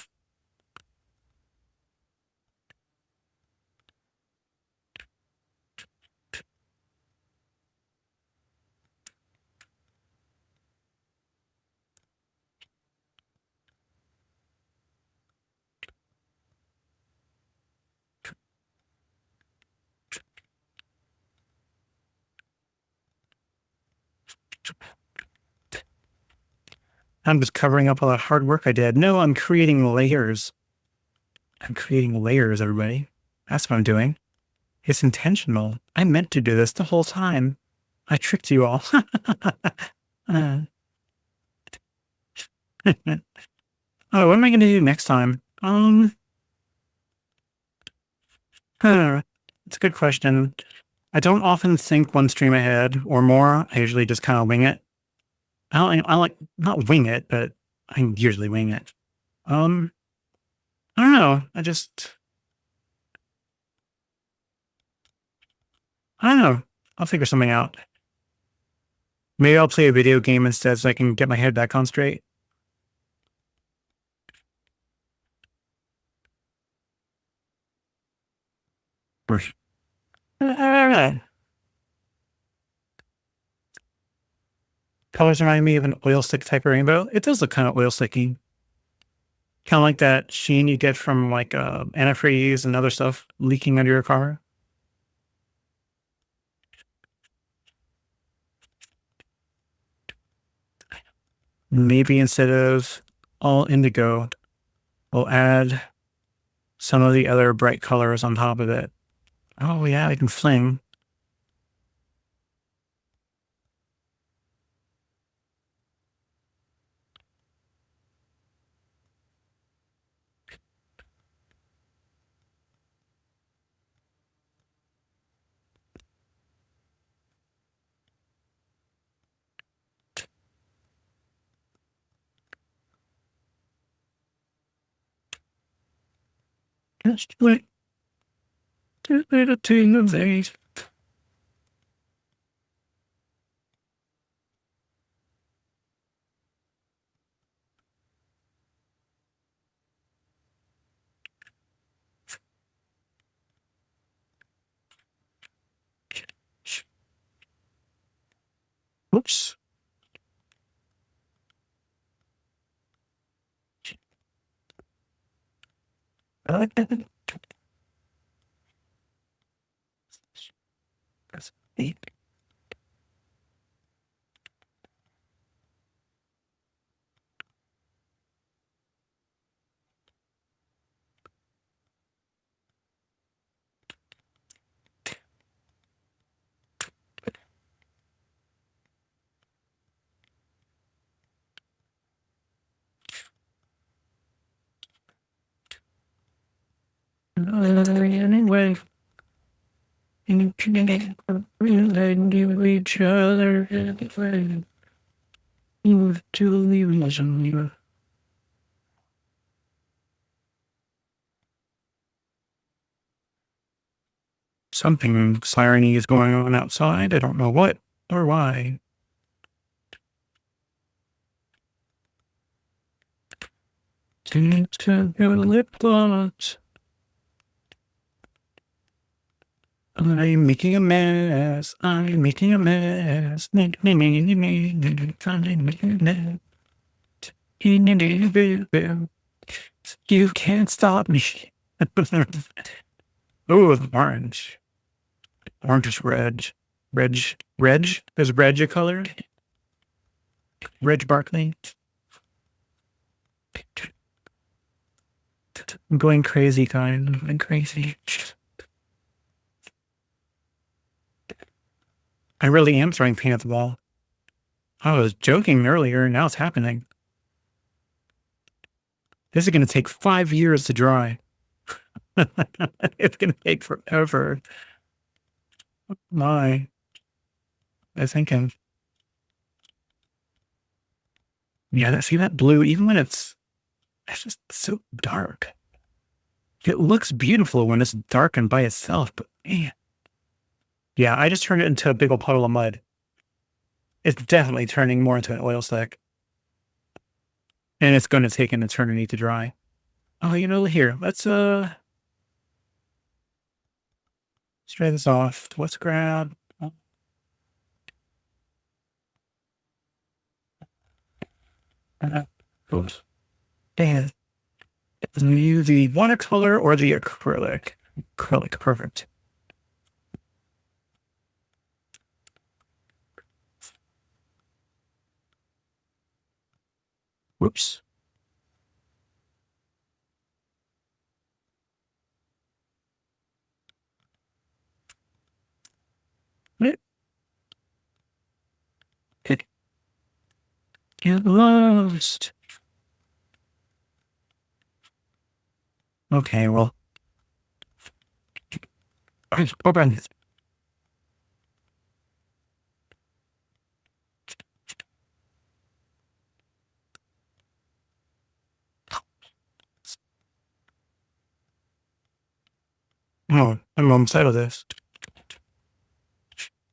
I'm just covering up all the hard work I did. No, I'm creating layers. I'm creating layers, everybody. That's what I'm doing. It's intentional. I meant to do this the whole time. I tricked you all. Uh, oh, what am I going to do next time? It's a good question. I don't often think one stream ahead or more. I usually just kind of wing it. I like not wing it, but I usually wing it. I don't know. I don't know. I'll figure something out. Maybe I'll play a video game instead so I can get my head back on straight. Colors remind me of an oil slick type of rainbow. It does look kind of oil slicky. Kind of like that sheen you get from like antifreeze and other stuff leaking under your car. Maybe instead of all indigo, we'll add some of the other bright colors on top of it. Oh yeah, I can fling. Just wait. Two little thing of these. Whoops. I like that. That's neat. Anyway, you can relate to each other anyway. You have to listen. Something siren-y is going on outside. I don't know what or why. Your lip gloss. I'm making a mess. I'm making a mess. You can't stop me. Oh, orange. Orange is red. Reg. Reg? Is red a color? Reg Barkley? I'm going crazy, kind. I'm going crazy. I really am throwing paint at the wall. I was joking earlier, and now it's happening. This is going to take 5 years to dry. It's going to take forever. My. I was thinking. Yeah, see that blue? Even when it's just so dark. It looks beautiful when it's dark and by itself, but man. Yeah, I just turned it into a big old puddle of mud. It's definitely turning more into an oil slick. And it's going to take an eternity to dry. Oh, here, let's try this off. Let's grab. Oops. Damn. Use the watercolor or the acrylic. Acrylic, perfect. Whoops. It get lost. Okay, well. Open. Oh, I'm on the side of this.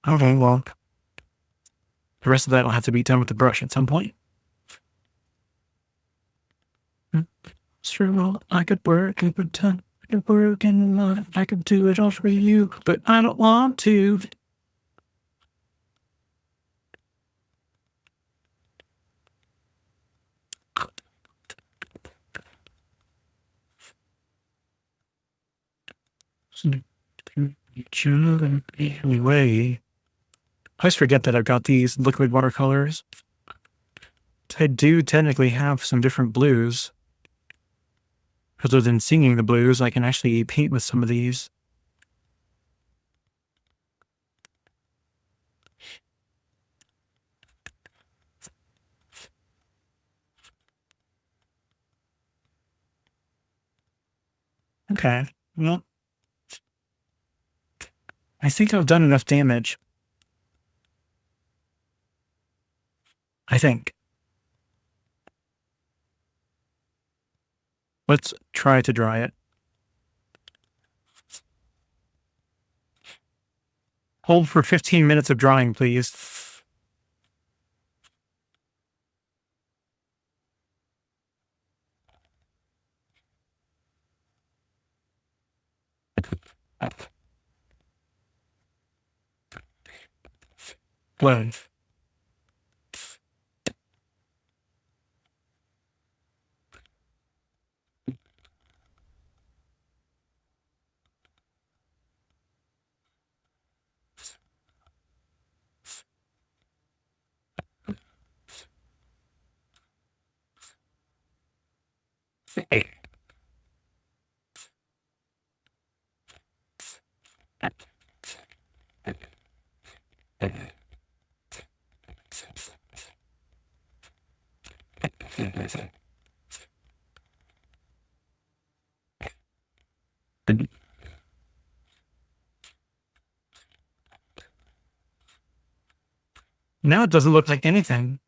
Okay, well. The rest of that will have to be done with the brush at some point. Sure, I could work and pretend. I could work and love. I could do it all for you, but I don't want to. Anyway, I always forget that I've got these liquid watercolors. I do technically have some different blues. Other than singing the blues, I can actually paint with some of these. Okay, well, I think I've done enough damage. I think. Let's try to dry it. Hold for 15 minutes of drying, please. Blend. Now it doesn't look like anything.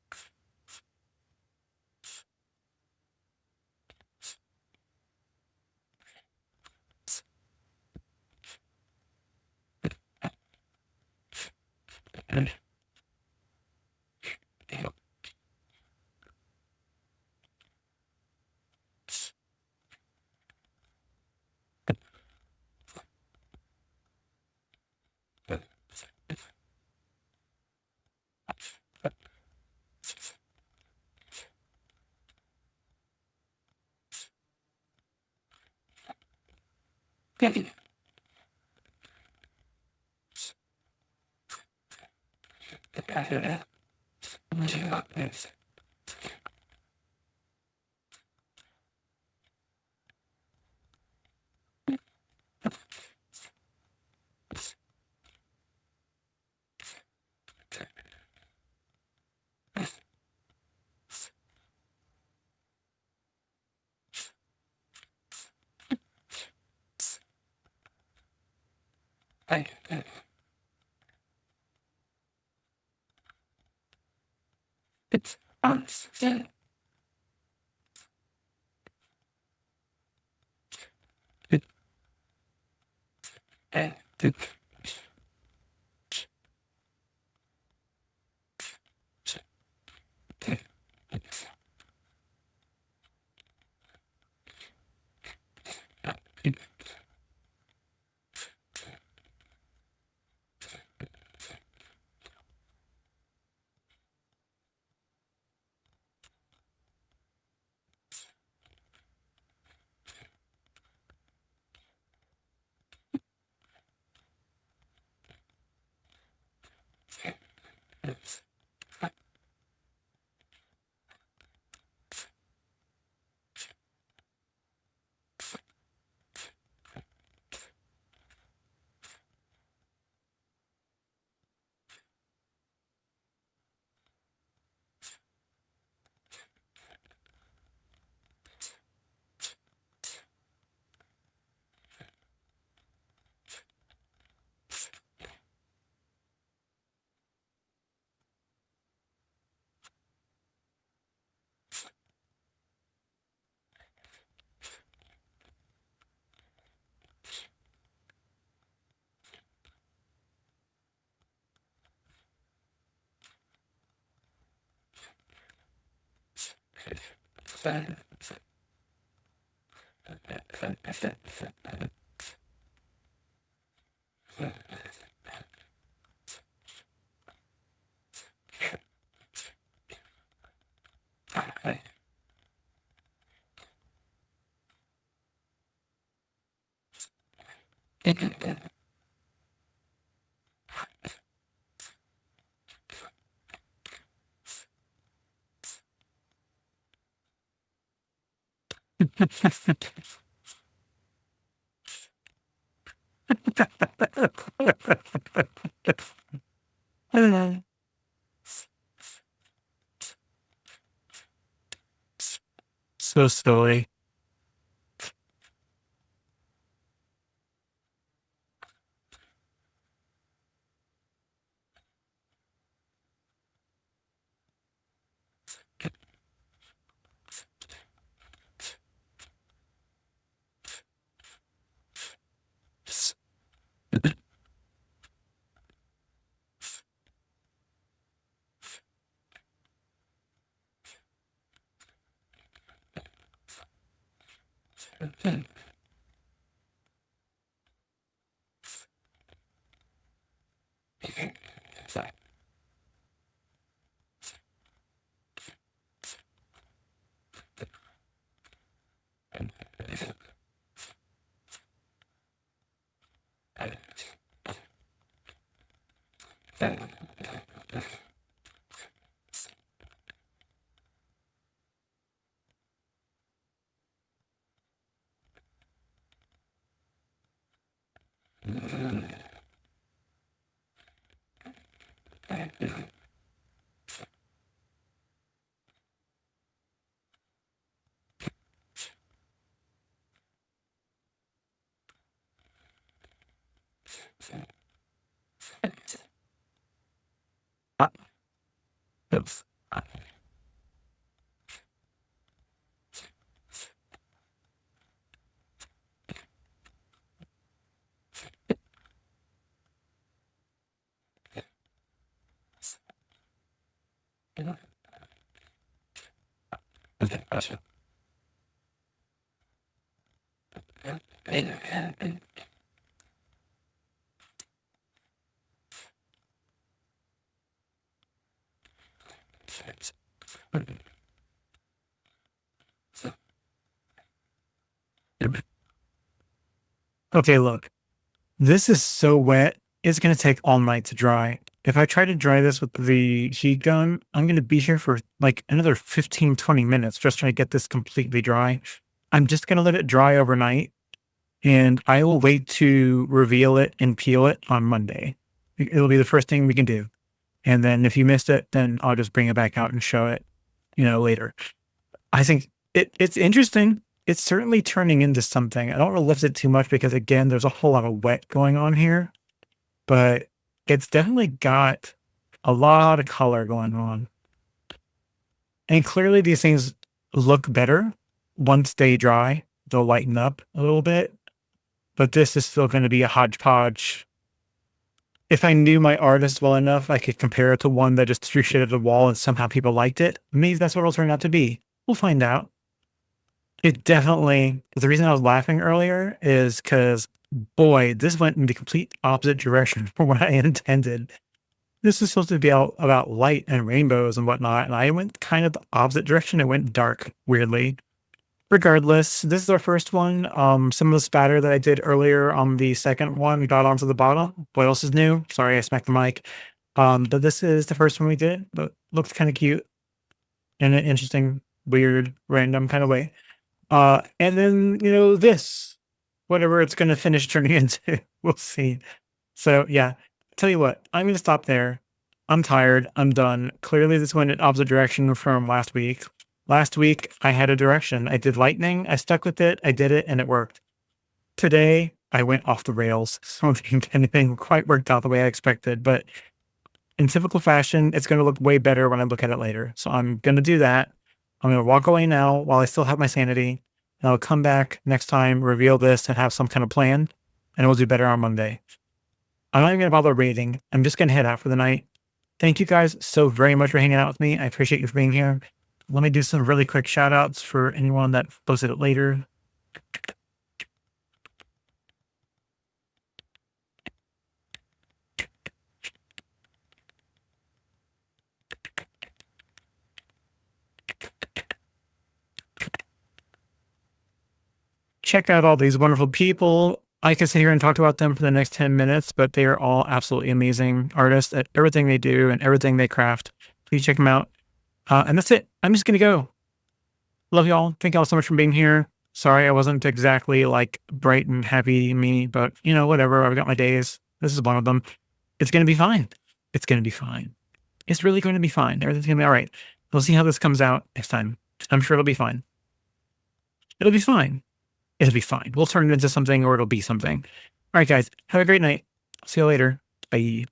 So silly. Oops. Okay, look, this is so wet. It's going to take all night to dry. If I try to dry this with the heat gun, I'm going to be here for like another 15, 20 minutes just trying to get this completely dry. I'm just going to let it dry overnight and I will wait to reveal it and peel it on Monday. It'll be the first thing we can do. And then if you missed it, then I'll just bring it back out and show it, later. I think it's interesting. It's certainly turning into something. I don't want to lift it too much because again, there's a whole lot of wet going on here, but it's definitely got a lot of color going on. And clearly these things look better once they dry. They'll lighten up a little bit, but this is still going to be a hodgepodge. If I knew my artist well enough, I could compare it to one that just threw shit at the wall and somehow people liked it. Maybe that's what it'll turn out to be. We'll find out. It definitely, the reason I was laughing earlier is because, boy, this went in the complete opposite direction from what I intended. This is supposed to be about light and rainbows and whatnot, and I went kind of the opposite direction. It went dark, weirdly. Regardless, this is our first one. Some of the spatter that I did earlier on the second one, we got onto the bottom. What else is new? Sorry, I smacked the mic. But this is the first one we did, but looks kind of cute in an interesting, weird, random kind of way. And then, this, whatever it's going to finish turning into, we'll see. So yeah, tell you what, I'm going to stop there. I'm tired. I'm done. Clearly this went in opposite direction from last week. Last week I had a direction. I did lightning. I stuck with it. I did it and it worked. Today I went off the rails. So I don't think anything quite worked out the way I expected, but in typical fashion, it's going to look way better when I look at it later. So I'm going to do that. I'm going to walk away now while I still have my sanity. And I'll come back next time, reveal this, and have some kind of plan. And we'll do better on Monday. I'm not even going to bother rating. I'm just going to head out for the night. Thank you guys so very much for hanging out with me. I appreciate you for being here. Let me do some really quick shout outs for anyone that posted it later. Check out all these wonderful people. I could sit here and talk about them for the next 10 minutes, but they are all absolutely amazing artists at everything they do and everything they craft. Please check them out. And that's it. I'm just going to go. Love y'all. Thank y'all so much for being here. Sorry, I wasn't exactly like bright and happy me, but whatever. I've got my days. This is one of them. It's going to be fine. It's going to be fine. It's really going to be fine. Everything's going to be all right. We'll see how this comes out next time. I'm sure it'll be fine. It'll be fine. It'll be fine. We'll turn it into something or it'll be something. All right, guys. Have a great night. See you later. Bye.